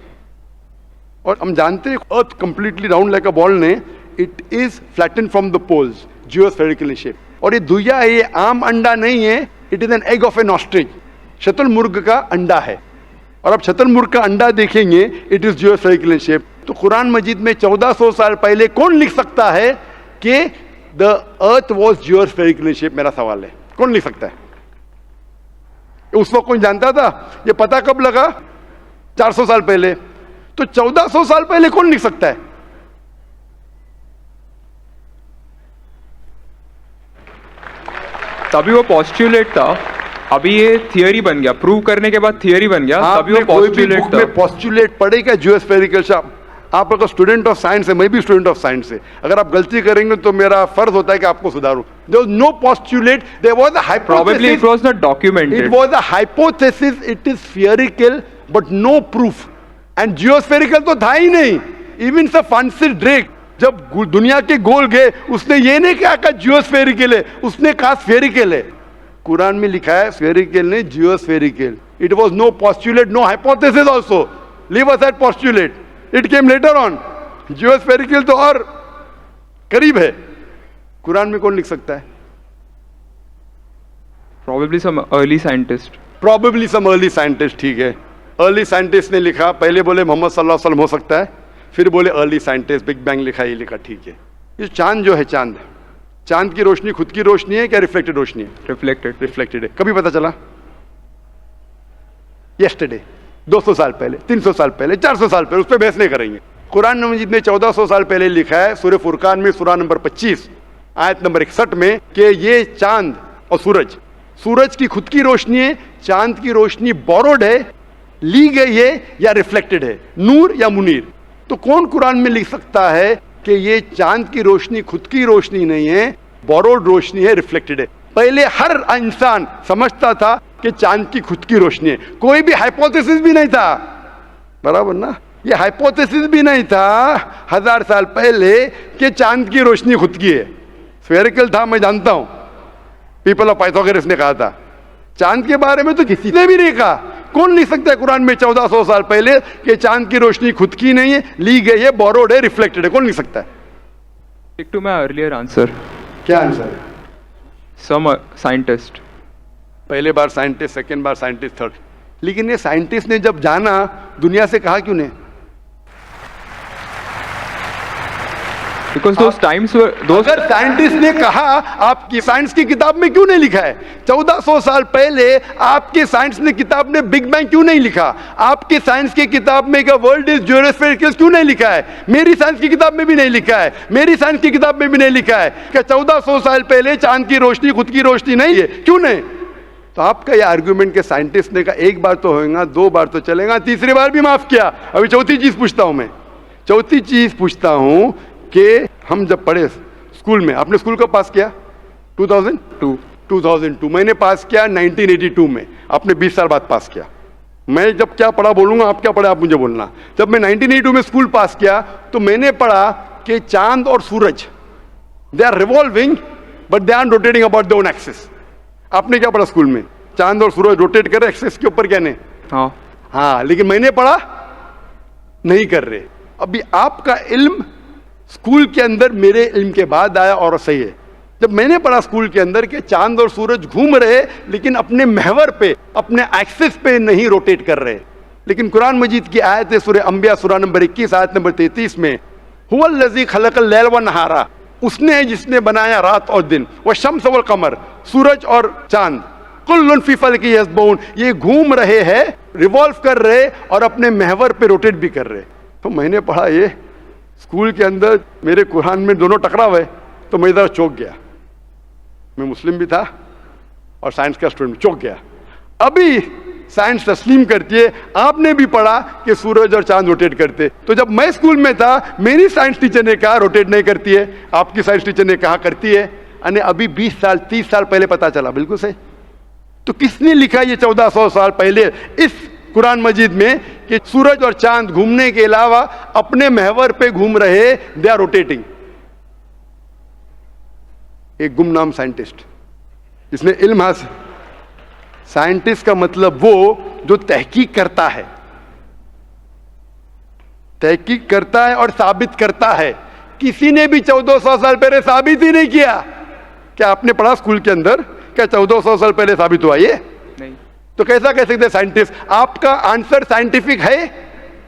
और हम जानते हैं earth completely round like a ball ने, it is flatten from the poles, geospherical shape. और ये धुइया है, ये आम अंडा नहीं है, it is an egg of an ostrich, शतुरमुर्ग का अंडा है। और अब शतुरमुर्ग का अंडा देखेंगे, इट इज जियोस्फेरिकल शेप। तो कुरान मजीद में 1400 साल पहले कौन लिख सकता है कि द अर्थ वॉज जियोस्फेरिकल शेप? मेरा सवाल है, कौन लिख सकता है? उस वक्त कौन जानता था? ये पता कब लगा? 400 साल पहले। तो 1400 साल पहले कौन लिख सकता है? तभी वो पॉस्टुलेट था, अभी ये थियरी बन गया, प्रूव करने के बाद थियरी बन गया, तभी वो पॉस्टुलेट था। पॉस्टुलेट पढ़ेगा जियोस्फेरिकल शेप। आप अगर स्टूडेंट ऑफ साइंस है, मैं भी स्टूडेंट ऑफ साइंस है, अगर आप गलती करेंगे तो मेरा फर्ज होता है कि आपको सुधारूं। There was no postulate, there was a hypothesis, Probably it was not documented. It was a hypothesis, it is spherical but no proof. And geospherical तो था ही नहीं। Even Sir Francis Drake जब दुनिया के गोल गए, उसने ये नहीं कहा जियोस्फेरिकल है, उसने कहा स्फेरिकल है। कुरान में लिखा है स्फेरिकल नहीं, जियोस्फेरिकल। It was no postulate, no hypothesis also. Leave aside postulate. It came later on. जियोस्फेरिकल तो और करीब है। कुरान में कौन लिख सकता है? Probably some early scientist. Probably some early scientist, ठीक है। अर्ली साइंटिस्ट ने लिखा, पहले बोले मोहम्मद सल्लल्लाहु अलैहि वसल्लम हो सकता है, फिर बोले अर्ली साइंटिस्ट, बिग बैंग लिखा, ये लिखा, ठीक है। ये चांद जो है, चांद की रोशनी खुद की रोशनी है क्या रिफ्लेक्टेड रोशनी है? रिफ्लेक्टेड है। कभी पता चला? यस्टरडे, 200 साल पहले, 300 साल पहले, 400 साल पहले, उस पर बहस नहीं करेंगे। कुरान मजीद ने 1400 साल पहले लिखा है सूरह फुरकान में सूरह नंबर 25 आयत नंबर 61 में कि ये चांद और सूरज की खुद की रोशनी है, चांद की रोशनी बोरोड है, ली गई है या रिफ्लेक्टेड है, नूर या मुनीर। तो कौन कुरान में लिख सकता है कि ये चांद की रोशनी खुद की रोशनी नहीं है, बोरोड रोशनी है, रिफ्लेक्टेड है? पहले हर इंसान समझता था कि चांद की खुद की रोशनी है, कोई भी हाइपोथेसिस भी नहीं था, बराबर ना? ये हाइपोथेसिस भी नहीं था 1000 साल पहले कि चांद की रोशनी खुद की है। स्फेरिकल था, मैं जानता हूं, पीपल ऑफ पाइथागोरस ने कहा था। चांद के बारे में तो किसी ने भी नहीं कहा। कौन लिख सकता है कुरान में 1400 साल पहले कि चांद की रोशनी खुद की नहीं है, ली गई है, बोरोड है, रिफ्लेक्टेड है? कौन लिख सकता है? Stick to my earlier answer. क्या आंसर है? Some scientist. पहले बार साइंटिस्ट, सेकेंड बार साइंटिस्ट, थर्ड। लेकिन ये साइंटिस्ट ने जब जाना, दुनिया से कहा क्यों नहीं? Because those times were those. अगर साइंटिस्ट ने कहा, आपकी साइंस की किताब में क्यों नहीं लिखा है? 1400 साल पहले आपके साइंस ने किताब ने बिग बैंग क्यों नहीं लिखा? आपके साइंस की किताब में का वर्ल्ड इज जियोस्फेरिकल क्यों नहीं लिखा है? मेरी साइंस की किताब में भी नहीं लिखा है, मेरी साइंस की किताब में भी नहीं लिखा है कि 1400 साल पहले चांद की रोशनी खुद की रोशनी नहीं है। क्यों नहीं? तो आपका यह आर्ग्यूमेंट के साइंटिस्ट ने कहा एक बार तो होगा, 2 बार तो चलेगा, तीसरी बार भी माफ किया। अभी चौथी चीज पूछता हूं मैं, चौथी चीज पूछता हूं कि हम जब पढ़े स्कूल में, आपने स्कूल कब पास किया? 2002। मैंने पास किया 1982 में, आपने 20 साल बाद पास किया। मैं जब क्या पढ़ा बोलूंगा, आप क्या पढ़ा आप मुझे बोलना। जब मैं 1982 में स्कूल पास किया तो मैंने पढ़ा कि चांद और सूरज they are revolving but they are rotating about their own axis. आपने क्या पढ़ा स्कूल में? चांद और सूरज रोटेट कर रहे एक्सिस के ऊपर, क्या नहीं? हाँ, लेकिन मैंने पढ़ा नहीं कर रहे। अभी आपका इल्म स्कूल के अंदर मेरे इल्म के बाद आया और सही है। जब मैंने पढ़ा स्कूल के अंदर कि चांद और सूरज घूम रहे लेकिन अपने महवर पे, अपने एक्सिस पे नहीं रोटेट कर रहे। लेकिन कुरान मजीद की आयत है सूरह अंबिया सूरह नंबर 21 आयत नंबर 33 में, हुवल्लज़ी खलक़ल लैल व नहारा, उसने जिसने बनाया रात और दिन, व शम्स वल कमर, सूरज और चांद, कुल्लुन फी फलकी यस्बहून, ये घूम रहे हैं, रिवॉल्व कर रहे और अपने महवर पे रोटेट भी कर रहे। तो मैंने पढ़ा ये स्कूल के अंदर, मेरे कुरान में दोनों टकराव है, तो मैं इधर चौंक गया। मैं मुस्लिम भी था और साइंस का स्टूडेंट, चौंक गया। अभी साइंस तस्लीम करती है, आपने भी पढ़ा कि सूरज और चांद रोटेट करते। तो जब मैं स्कूल में था, मेरी साइंस टीचर ने कहा रोटेट नहीं करती है, आपकी साइंस टीचर ने कहा करती है। अने अभी 20 साल 30 साल पहले पता चला, बिल्कुल सही। तो किसने लिखा ये 1400 साल पहले इस कुरान मजीद में कि सूरज और चांद घूमने के अलावा अपने महवर पे घूम रहे, दे आर रोटेटिंग। एक गुमनाम साइंटिस्ट जिसने इल्म हासिल। साइंटिस्ट का मतलब वो जो तहकीक करता है, तहकीक करता है और साबित करता है। किसी ने भी 1400 साल पहले साबित ही नहीं किया। क्या आपने पढ़ा स्कूल के अंदर, क्या 1400 साल पहले साबित हुआ ये? नहीं। तो कैसा कह सकते साइंटिस्ट? आपका आंसर साइंटिफिक है?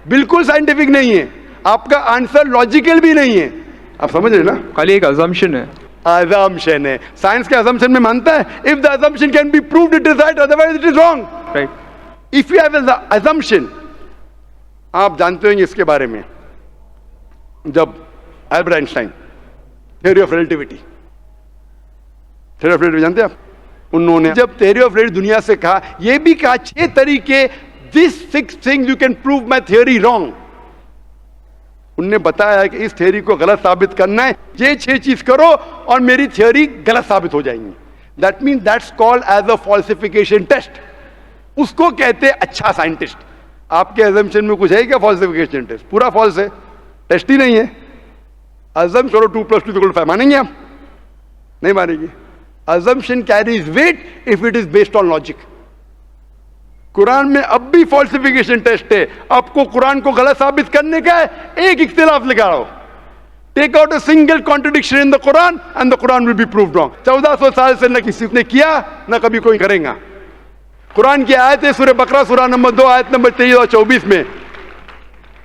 बिल्कुल साइंटिफिक नहीं है। आपका आंसर लॉजिकल भी नहीं है। आप समझ रहे ना? खाली एक अजम्पशन है। assumption है। साइंस के assumption में मानता है if the assumption can be proved it is right, otherwise it is wrong. Right. If you have an assumption, आप जानते होंगे इसके बारे में, जब Albert Einstein theory of relativity, theory of relativity जानते हैं आप? उन्होंने जब थ्योरी ऑफ रिलेटिविटी दुनिया से कहा, यह भी कहा 6 तरीके, this 6 things you can prove my theory wrong. उनने बताया कि इस थ्योरी को गलत साबित करना है, ये 6 चीज करो और मेरी थ्योरी गलत साबित हो जाएंगी। That mean that's called as a falsification test. उसको कहते हैं अच्छा साइंटिस्ट। आपके अजम्पशन में कुछ है क्या फॉल्सिफिकेशन टेस्ट? पूरा फॉल्स है, टेस्ट ही नहीं है। अजम करो 2 + 2 = 5, मानेंगे आप? नहीं मानेंगे। Assumption carries weight if it is based on logic. Quran में अब भी फॉल्सिफिकेशन टेस्ट है। आपको कुरान को गलत साबित करने का है, एक इख्तिलाफ लगाओ, take out a single contradiction in the Quran and the Quran will be proved wrong. 1400 साल से न किसी ने किया, न कभी कोई करेगा। कुरान की आयत है सूरह बकरा सूरह नंबर 2 आयत नंबर 23 और 24 में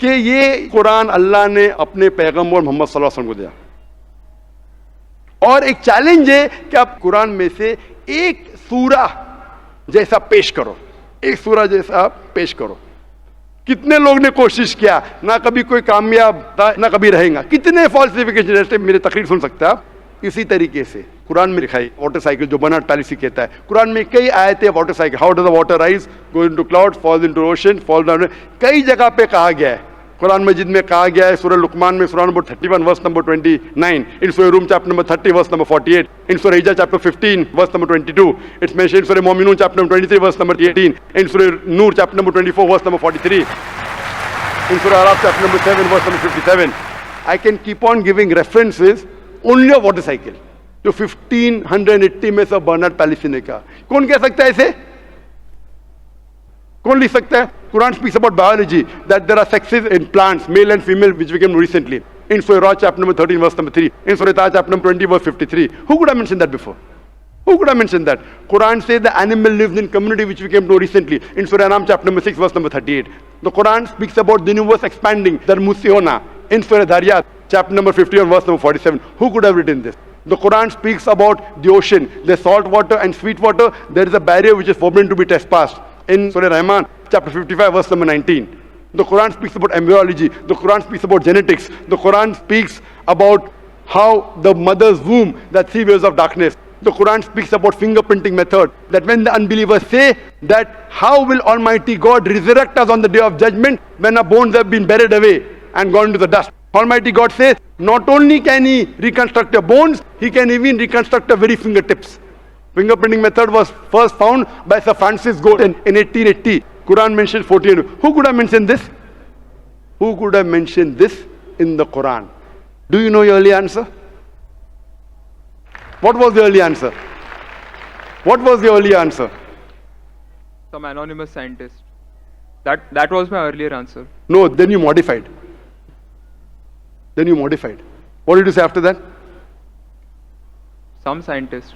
कि ये कुरान अल्लाह ने अपने पैगंबर मोहम्मद सल्लल्लाहु अलैहि वसल्लम को दिया। और एक चैलेंज है कि आप कुरान में से एक सूरा जैसा पेश करो, एक सूरा जैसा आप पेश करो। कितने लोग ने कोशिश किया, ना कभी कोई कामयाब था, ना कभी रहेगा। कितने फॉल्सिफिकेशन, जैसे मेरे तकरीर सुन सकते हैं आप। इसी तरीके से कुरान में लिखा है वाटर साइकिल, जो बर्नार्ड पैलिसी कहता है। कुरान में कई आयतें water cycle, how does the water rise, go into clouds, falls into ocean, fall down, कई जगह पे कहा गया है। कुरान मजीद में कहा गया है सूरह लुकमान में सूरह नंबर 31 वर्स नंबर 29, इन सूरह रूम chapter number 30 verse number 48, in सूरह हिजर chapter 15 verse number 22, it's mentioned in सूरह मोमिनून chapter number 23 verse number 18, in सूरह नूर chapter number 24 verse number 43, in सूरह अराफ chapter number 7 verse number 57। I can keep on giving references only of water cycle, जो 1580 में सब बर्नार्ड पैलिसी ने कहा। कौन कह सकता है इसे? कौन लिख सकता है? Quran speaks about biology, that there are sexes in plants, male and female, which we came recently. In Surah Ra chapter number 13 verse number 3, in Surah Taha chapter number 20 verse 53. Who could have mentioned that before? Who could have mentioned that? Quran says the animal lives in community, which we came to recently. In Surah Anam chapter number 6 verse number 38. The Quran speaks about the universe expanding, the Musiona. In Surah Dhariyat chapter number 51 verse number 47. Who could have written this? The Quran speaks about the ocean, the salt water and sweet water. There is a barrier which is forbidden to be trespassed. In Surah Rahman chapter 55 verse number 19. The Quran speaks about embryology. The Quran speaks about genetics. The Quran speaks about how the mother's womb, that 3 waves of darkness. The Quran speaks about fingerprinting method, that when the unbelievers say that how will Almighty God resurrect us on the day of judgment when our bones have been buried away and gone into the dust. Almighty God says not only can he reconstruct your bones, he can even reconstruct your very fingertips. Fingerprinting method was first found by Sir Francis Galton in 1880. Quran mentions 14. Who could have mentioned this? Who could have mentioned this in the Quran? Do you know your early answer? What was the early answer? What was the early answer? Some anonymous scientist. That was my earlier answer. No, then you modified. Then you modified. What did you say after that? Some scientist.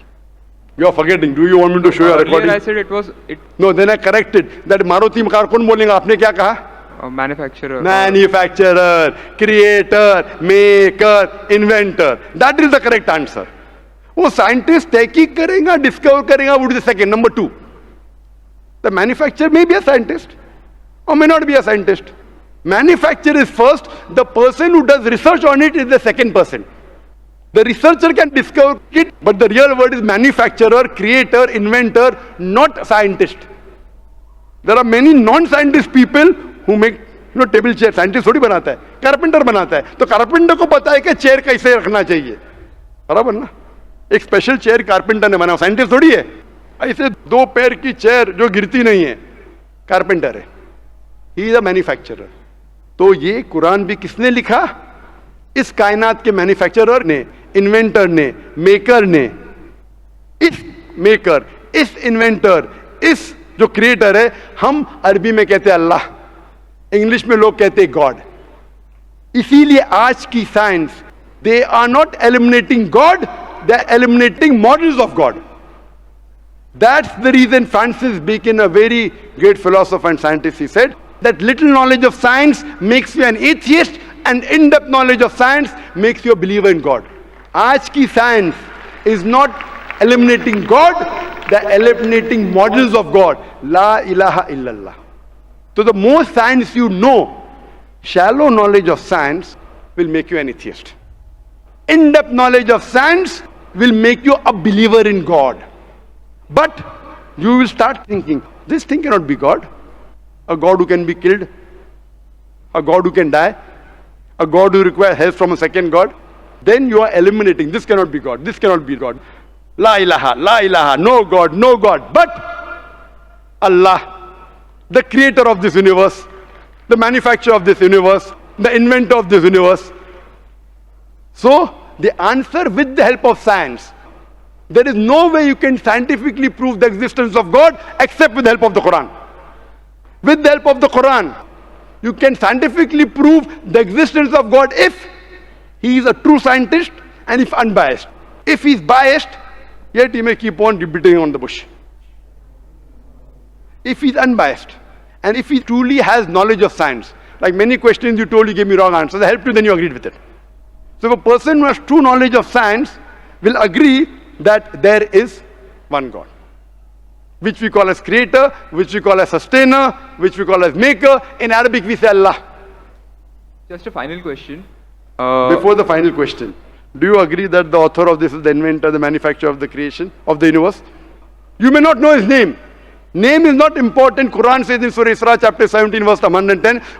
You are forgetting. Do you want me to show you a recording? Earlier I said it was it. No, then I corrected. That Maruti car कौन बोलेगा? आपने क्या कहा? Manufacturer. Manufacturer, creator, maker, inventor. That is the correct answer. वो scientist तहकीक करेगा, discover करेगा, वो is the second, number 2. The manufacturer may be a scientist or may not be a scientist. Manufacturer is first, the person who does research on it is the second person. The researcher can discover it, but the real word is manufacturer, creator, inventor, not scientist. There are many non-scientist people who make table chair. Scientist थोड़ी बनाता है, carpenter बनाता है. तो carpenter को पता है कि चेयर कैसे रखना चाहिए, बराबर ना. एक स्पेशल चेयर कारपेंटर ने बनाया, साइंटिस्ट थोड़ी है. ऐसे 2 पैर की चेयर जो गिरती नहीं है, कारपेंटर है. He is a manufacturer. तो ये कुरान भी किसने लिखा? इस कायनात के मैन्युफैक्चरर ने, इन्वेंटर ने, मेकर ने. इस मेकर, इस इन्वेंटर, इस जो क्रिएटर है, हम अरबी में कहते हैं अल्लाह, इंग्लिश में लोग कहते हैं गॉड. इसीलिए आज की science, they are not eliminating God, they are eliminating models of God. That's the reason Francis Bacon, a very great philosopher and scientist, he said that little knowledge of science makes you an atheist and in-depth knowledge of science makes you a believer in God. आज की science is not eliminating God, they're eliminating models of God. La ilaha illallah. So the more science you know, shallow knowledge of science will make you an atheist. In-depth knowledge of science will make you a believer in God. But you will start thinking, this thing cannot be God. A God who can be killed, a God who can die, a God who requires help from a second God. Then you are eliminating, this cannot be God, this cannot be God. La ilaha, no God, no God. But Allah, the creator of this universe, the manufacturer of this universe, the inventor of this universe. So, the answer with the help of science. There is no way you can scientifically prove the existence of God except with the help of the Quran. With the help of the Quran, you can scientifically prove the existence of God if he is a true scientist and if unbiased. If he is biased, yet he may keep on beating on the bush. If he is unbiased, and if he truly has knowledge of science, like many questions you told, you gave me wrong answers, I helped you, then you agreed with it. So if a person who has true knowledge of science will agree that there is one God, which we call as creator, which we call as sustainer, which we call as maker. In Arabic we say Allah. Just a final question. Before the final question, do you agree that the author of this is the inventor, the manufacturer of the creation, of the universe? You may not know his name. Name is not important. Quran says in Surah Isra chapter 17 verse 110,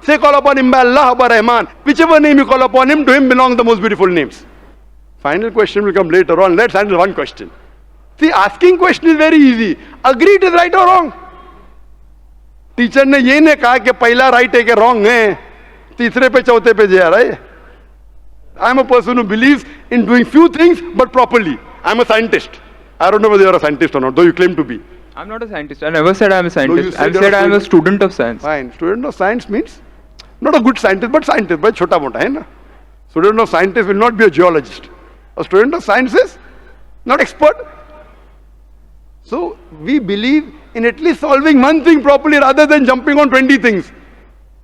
Say call upon him by Allah, by Rahman. Whichever name you call upon him, to him belong the most beautiful names. Final question will come later on. Let's handle one question. See, asking question is very easy. Agree it is right or wrong. Teacher ने ये नहीं कहा कि पहला right है कि wrong है, तीसरे पे चौथे पे जा रहा है. I am a person who believes in doing few things but properly. I am a scientist. I don't know whether you are a scientist or not, though you claim to be. I'm not a scientist. I never said I'm a No, you scientist. said I've you're said a I'm a student of science. Fine. Student of science means not a good scientist, but scientist. But chota mota hai na. Student of scientist will not be a geologist. A student of science is not expert. So we believe in at least solving one thing properly rather than jumping on 20 things.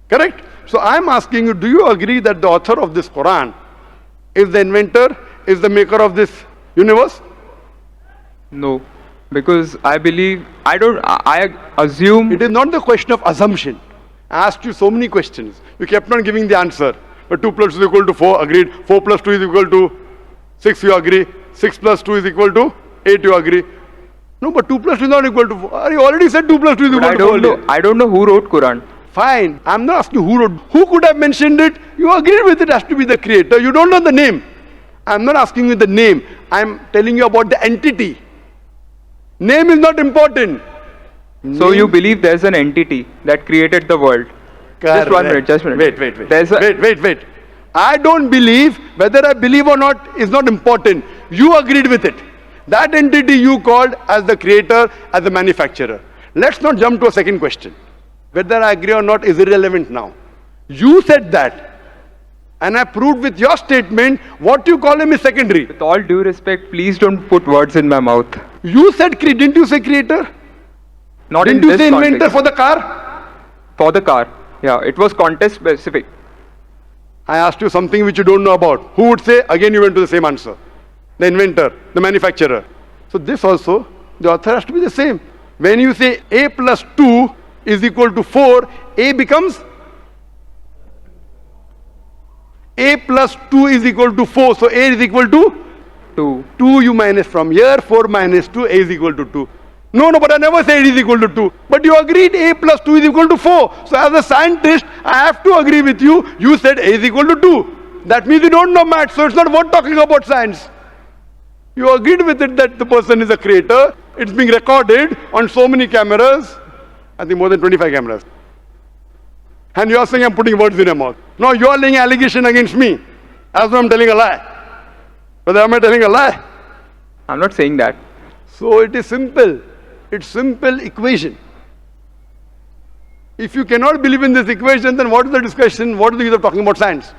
Correct? So I am asking you, do you agree that the author of this Quran is the inventor, is the maker of this universe? No. Because I believe, I assume. It is not the question of assumption. I asked you so many questions. You kept on giving the answer. But 2 plus 2 is equal to 4, agreed. 4 plus 2 is equal to 6, you agree. 6 plus 2 is equal to 8, you agree. No, but 2 plus 2 is not equal to 4. You already said 2 plus 2 is equal to 4. I don't know who wrote Quran. Fine. I'm not asking who wrote. Who could have mentioned it? You agreed with it has to be the creator. You don't know the name. I'm not asking you the name. I'm telling you about the entity. Name is not important. So you believe there's an entity that created the world? Correct. Just 1 minute, just 1 minute. Wait. I don't believe, whether I believe or not is not important. You agreed with it. That entity you called as the creator, as the manufacturer. Let's not jump to a second question. Whether I agree or not is irrelevant now. You said that. And I proved with your statement what you call him is secondary. With all due respect, please don't put words in my mouth. You said, didn't you say creator? Not Didn't in you this say inventor context. for the car? For the car. Yeah, it was context specific. I asked you something which you don't know about. Who would say? Again you went to the same answer. The inventor, the manufacturer. So this also, The author has to be the same. When you say a plus 2 is equal to 4, a becomes a plus 2 is equal to 4. So a is equal to 2. 2 you minus from here, 4 minus 2, a is equal to 2. No, but I never said it is equal to 2. But you agreed a plus 2 is equal to 4. So as a scientist, I have to agree with you. You said a is equal to 2. That means you don't know maths, so it's not worth talking about science. You agreed with it that the person is a creator. It's being recorded on so many cameras. I think more than 25 cameras. And you are saying I'm putting words in your mouth. No, you are laying allegation against me. As though I'm telling a lie. But am I telling a lie? I'm not saying that. So it is simple. It's simple equation. If you cannot believe in this equation, then what is the discussion? What is the use of talking about science?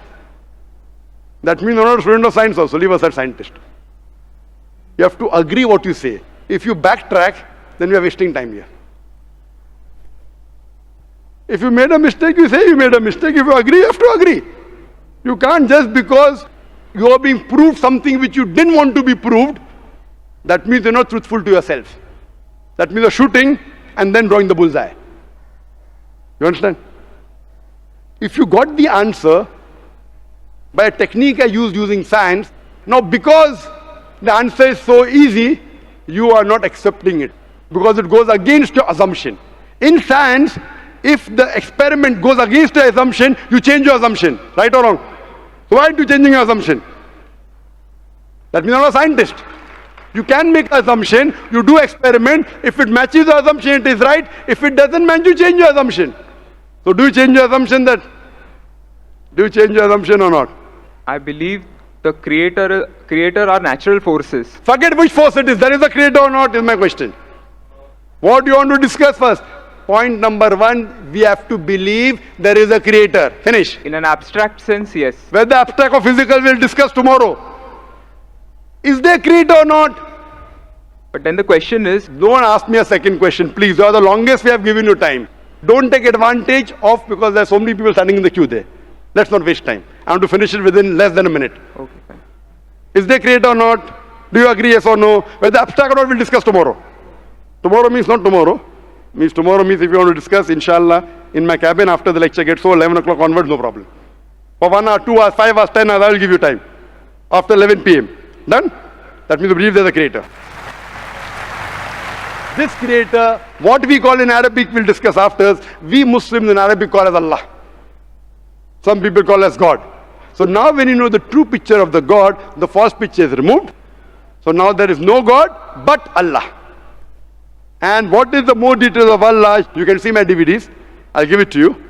That means you're not a student of science also. Leave aside scientist. You have to agree what you say. If you backtrack, then you are wasting time here. If you made a mistake, you say you made a mistake. If you agree, you have to agree. You can't just because you are being proved something which you didn't want to be proved, that means you're not truthful to yourself. That means you're shooting and then drawing the bullseye. You understand? If you got the answer by a technique I used using science, now because the answer is so easy, you are not accepting it because it goes against your assumption. In science, if the experiment goes against your assumption, you change your assumption, right or wrong? So why are you changing your assumption? That means you're not a scientist. You can make an assumption, you do experiment, if it matches your assumption, it is right. If it doesn't match, you change your assumption. So do you change your assumption or not? I believe the creator are natural forces. Forget which force it is, there is a creator or not is my question. What do you want to discuss first? Point number 1, we have to believe there is a creator. Finish. In an abstract sense, yes. Whether abstract or physical we'll discuss tomorrow. Is there a creator or not? But then the question is, Don't ask me a second question, please. You are the longest we have given you time. Don't take advantage of because there are so many people standing in the queue there. Let's not waste time. I want to finish it within less than a minute. okay, fine. Is there a creator or not? Do you agree, yes or no? Whether abstract or not, we'll discuss tomorrow. Tomorrow means not tomorrow. Tomorrow means if you want to discuss, inshallah, in my cabin after the lecture gets over, 11 o'clock onwards, no problem. For 1 hour, 2 hours, 5 hours, 10 hours, I will give you time. After 11 p.m. Done? That means you believe there's a creator. This creator, what we call in Arabic, we'll discuss after. We Muslims in Arabic call as Allah. Some people call as God. So now when you know the true picture of the God, the false picture is removed. So now there is no God but Allah. And what is the more details of Allah? You can see my DVDs. I'll give it to you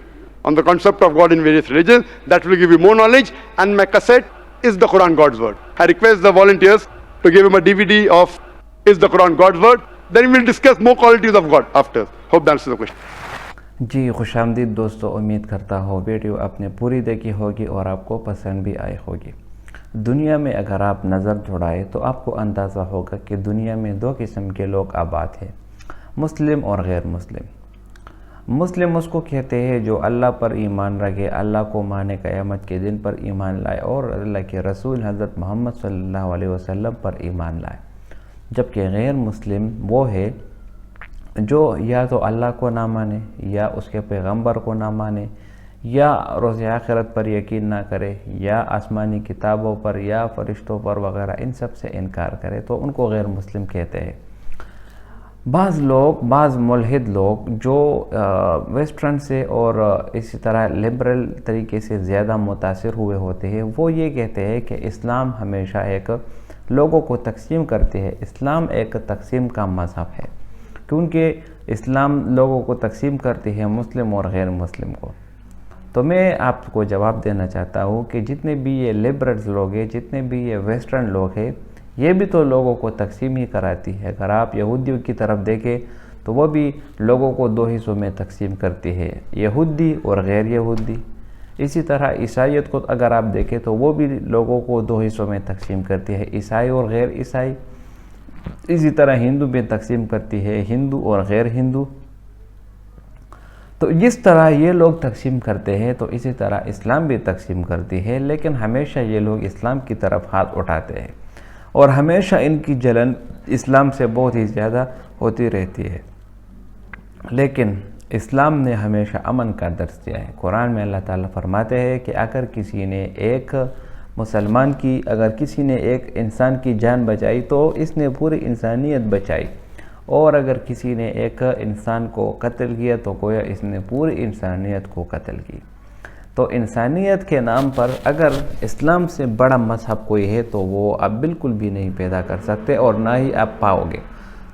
on the concept of God in various religions. That will give you more knowledge. And my cassette is the Quran God's word. I request the volunteers to give him a DVD of Is the Quran God's word. Then we'll discuss more qualities of God after. Hope that answers the question. जी खुशामदीद दोस्तों, उम्मीद करता हो video आपने पूरी देखी होगी और आपको पसंद भी आई होगी। दुनिया में अगर आप नज़र दौड़ाएं तो आपको अंदाज़ा होगा कि दुनिया में 2 किस्म के लोग आबाद हैं, मुस्लिम और गैर मुस्लिम। मुस्लिम उसको कहते हैं जो अल्लाह पर ईमान रखे, अल्लाह को माने, क़यामत के दिन पर ईमान लाए और अल्लाह के रसूल हज़रत मोहम्मद सल्लल्लाहु अलैहि वसल्लम पर ईमान लाए। जबकि गैर मुस्लिम वो है जो या तो अल्लाह को ना माने, या उसके पैगंबर को ना माने, या रोज़ आखिरत पर यकीन ना करे, या आसमानी किताबों पर या फरिश्तों पर वगैरह इन सब से इनकार करे, तो उनको गैर मुस्लिम कहते हैं। बाज़ मुल्हिद लोग जो वेस्टर्न से और इसी तरह लिबरल तरीके से ज़्यादा मुतासिर हुए होते हैं, वो ये कहते हैं कि इस्लाम हमेशा एक लोगों को तकसीम करते हैं। इस्लाम एक तकसीम का मज़हब है क्योंकि इस्लाम लोगों को तकसीम करती है मुस्लिम और गैर मुस्लिम को। तो मैं आपको जवाब देना चाहता हूँ कि जितने भी ये लिबरल्स लोग हैं, जितने भी ये वेस्टर्न लोग हैं, ये भी तो लोगों को तकसीम ही कराती है। अगर आप यहूदियों की तरफ देखें तो वो भी लोगों को 2 हिस्सों में तकसीम करती है, यहूदी और गैर यहूदी। इसी तरह ईसाईयत को अगर आप देखें तो वो भी लोगों को 2 हिस्सों में तकसीम करती है, ईसाई और गैर ईसाई। इसी तरह हिंदू में तकसीम करती है, हिंदू और गैर हिंदू। तो जिस तरह ये लोग तकसीम करते हैं तो इसी तरह इस्लाम भी तकसीम करती है, लेकिन हमेशा ये लोग इस्लाम की तरफ हाथ उठाते हैं। और हमेशा इनकी जलन इस्लाम से बहुत ही ज़्यादा होती रहती है। लेकिन इस्लाम ने हमेशा अमन का दर्स दिया है। कुरान में अल्लाह ताला फरमाते हैं कि अगर किसी ने एक मुसलमान की, अगर किसी ने एक इंसान की जान बचाई तो इसने पूरी इंसानियत बचाई, और अगर किसी ने एक इंसान को कत्ल किया तो गोया इसने पूरी इंसानियत को कत्ल की। तो इंसानियत के नाम पर अगर इस्लाम से बड़ा मजहब कोई है तो वो आप बिल्कुल भी नहीं पैदा कर सकते और ना ही आप पाओगे।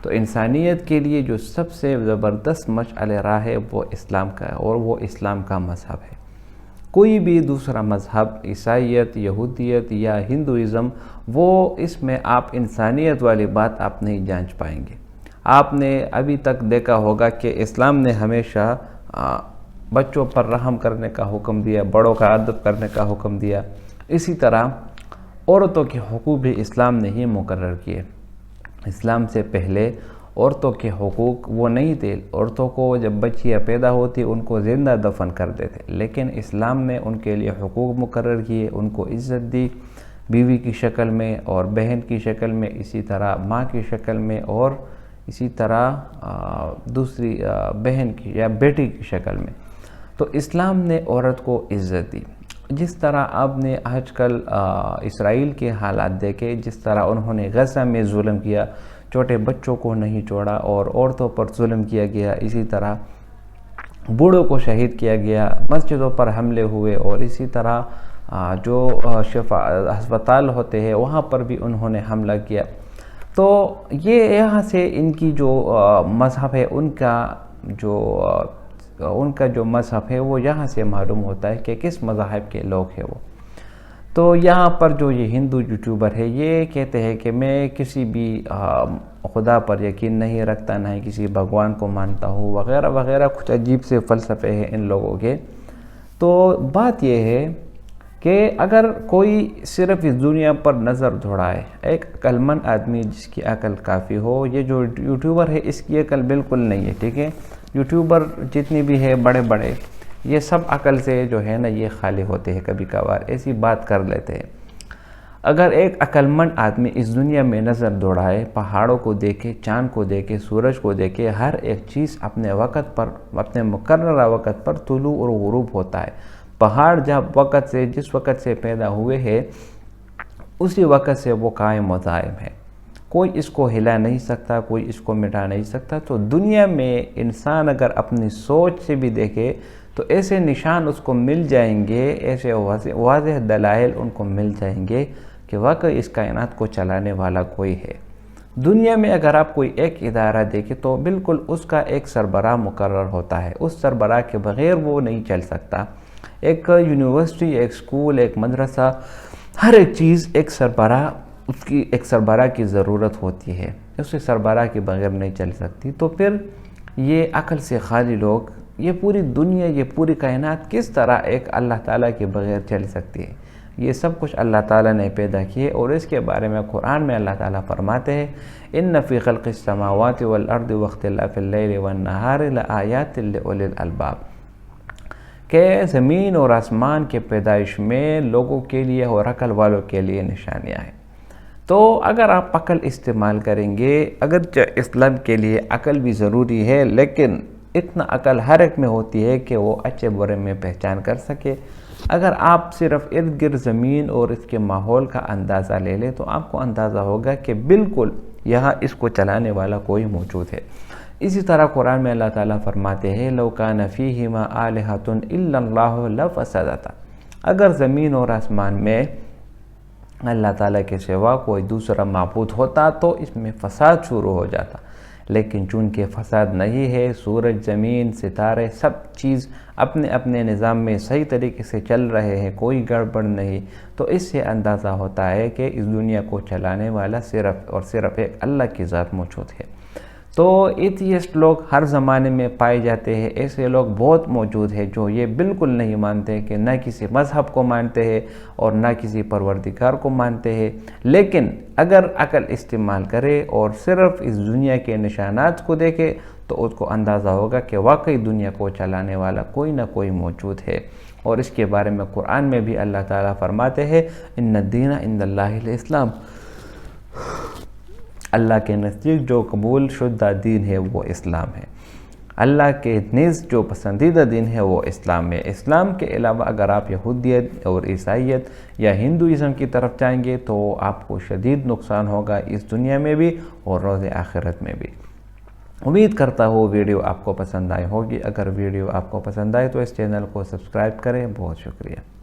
तो इंसानियत के लिए जो सबसे ज़बरदस्त मशअल राह है वो इस्लाम का है, और वो इस्लाम का मजहब है। कोई भी दूसरा मजहब, ईसाईयत, यहूदियत या हिंदुइज़म, वो इसमें आप इंसानियत वाली बात आप नहीं जांच पाएंगे। आपने अभी तक देखा होगा कि इस्लाम ने हमेशा बच्चों पर रहम करने का हुक्म दिया, बड़ों का अदब करने का हुक्म दिया। इसी तरह औरतों के हुकूक भी इस्लाम ने ही मुकर्रर किए। इस्लाम से पहले औरतों के हुकूक वो नहीं थे। औरतों को जब बच्चियाँ पैदा होती उनको ज़िंदा दफन कर देते, लेकिन इस्लाम ने उनके लिए हुकूक मुकर्रर किए, उनको इज़्ज़त दी, बीवी की शक्ल में और बहन की शक्ल में, इसी तरह माँ की शक्ल में, और इसी तरह दूसरी बहन की या बेटी की शक्ल में। तो इस्लाम ने औरत को इज़्ज़त दी। जिस तरह आपने आजकल इसराइल के हालात देखे, जिस तरह उन्होंने गज़ा में जुल्म किया, छोटे बच्चों को नहीं छोड़ा और औरतों पर जुल्म किया गया, इसी तरह बूढ़ों को शहीद किया गया, मस्जिदों पर हमले हुए, और इसी तरह जो अस्पताल होते हैं वहाँ पर भी उन्होंने हमला किया। तो ये यहाँ से इनकी जो मज़हब है, उनका जो मज़हब है वो यहाँ से मालूम होता है कि किस मज़हब के लोग हैं वो। तो यहाँ पर जो ये हिंदू यूट्यूबर है ये कहते हैं कि मैं किसी भी खुदा पर यकीन नहीं रखता, ना ही किसी भगवान को मानता हूँ, वगैरह वगैरह, कुछ अजीब से फ़लसफ़े हैं इन लोगों के। तो बात ये है कि अगर कोई सिर्फ इस दुनिया पर नज़र दौड़ाए, एक अक्लमंद आदमी जिसकी अकल काफ़ी हो, ये जो यूट्यूबर है इसकी अकल बिल्कुल नहीं है, ठीक है। यूट्यूबर जितनी भी है बड़े बड़े, ये सब अकल से जो है ना ये खाली होते हैं, कभी कभार ऐसी बात कर लेते हैं। अगर एक अक्लमंद आदमी इस दुनिया में नज़र दौड़ाए, पहाड़ों को देखे, चाँद को देखे, सूरज को देखे, हर एक चीज़ अपने वक़्त पर, अपने मुकर्ररा वक़्त पर तुलू और गुरूब होता है। पहाड़ जिस वक़्त से पैदा हुए हैं उसी वक़्त से वो कायम व दायम है, कोई इसको हिला नहीं सकता, कोई इसको मिटा नहीं सकता। तो दुनिया में इंसान अगर अपनी सोच से भी देखे तो ऐसे निशान उसको मिल जाएंगे, ऐसे वाज़ेह दलाइल उनको मिल जाएंगे कि वाकई इस कायनात को चलाने वाला कोई है। दुनिया में अगर आप कोई एक इदारा देखें तो बिल्कुल उसका एक सरबराह मुकर्रर होता है, उस सरबराह के बग़ैर वो नहीं चल सकता। एक यूनिवर्सिटी, एक स्कूल, एक मदरसा, हर एक चीज़ एक सरबराह, उसकी एक सरबराह की ज़रूरत होती है, उससे सरबराह के बग़ैर नहीं चल सकती। तो फिर ये अकल से खाली लोग, ये पूरी दुनिया, ये पूरी कायनात किस तरह एक अल्लाह ताला के बग़ैर चल सकती है? ये सब कुछ अल्लाह ताला ने पैदा किए, और इसके बारे में कुरान में अल्लाह ताला फरमाते हैं, इन्न फ़ी ख़ल्क़िस समावाति वल अर्दि वख्तिलाफ़िल लैलि वन नहारि लआयातिन लिउलिल अलबाब, के ज़मीन और आसमान के पैदाइश में लोगों के लिए और अकल वालों के लिए निशानियाँ हैं। तो अगर आप अकल इस्तेमाल करेंगे, अगर इस्लाम के लिए अकल भी ज़रूरी है, लेकिन इतना अकल हर एक में होती है कि वो अच्छे बुरे में पहचान कर सके। अगर आप सिर्फ इर्द गिर्द ज़मीन और इसके माहौल का अंदाज़ा ले लें तो आपको अंदाज़ा होगा कि बिल्कुल यहाँ इसको चलाने वाला कोई मौजूद है। इसी तरह कुरान में अल्लाह ताला फरमाते हैं, लौ कान फ़ीहिमा आलिहतुन इल्लल्लाहु लफ़सदता, अगर ज़मीन और आसमान में अल्लाह ताला के सिवा कोई दूसरा माबूद होता तो इसमें फ़साद शुरू हो जाता। लेकिन चूँकि फ़साद नहीं है, सूरज, ज़मीन, सितारे, सब चीज़ अपने अपने निज़ाम में सही तरीके से चल रहे हैं, कोई गड़बड़ नहीं, तो इससे अंदाज़ा होता है कि इस दुनिया को चलाने वाला सिर्फ़ और सिर्फ एक अल्लाह की ज़ात मौजूद है। तो एथियस्ट लोग हर ज़माने में पाए जाते हैं, ऐसे लोग बहुत मौजूद हैं जो ये बिल्कुल नहीं मानते कि न किसी मज़हब को मानते हैं और न किसी परवरदिगार को मानते हैं, लेकिन अगर अकल इस्तेमाल करे और सिर्फ इस दुनिया के निशानात को देखे तो उसको अंदाज़ा होगा कि वाकई दुनिया को चलाने वाला कोई ना कोई मौजूद है। और इसके बारे में कुरान में भी अल्लाह ताला फरमाते हैं, इन्नद्दीन इंदल्लाहिल इस्लाम, अल्लाह के नज़दीक जो कबूल शुदा दीन है वो इस्लाम है। अल्लाह के निज़ जो पसंदीदा दिन है वो इस्लाम है। इस्लाम के अलावा अगर आप यहूदियत और ईसाईयत या हिंदुइज़म की तरफ जाएंगे तो आपको शदीद नुकसान होगा इस दुनिया में भी और रोज़ आखिरत में भी। उम्मीद करता हूँ वीडियो आपको पसंद आई होगी। अगर वीडियो आपको पसंद आए तो इस चैनल को सब्सक्राइब करें। बहुत शुक्रिया।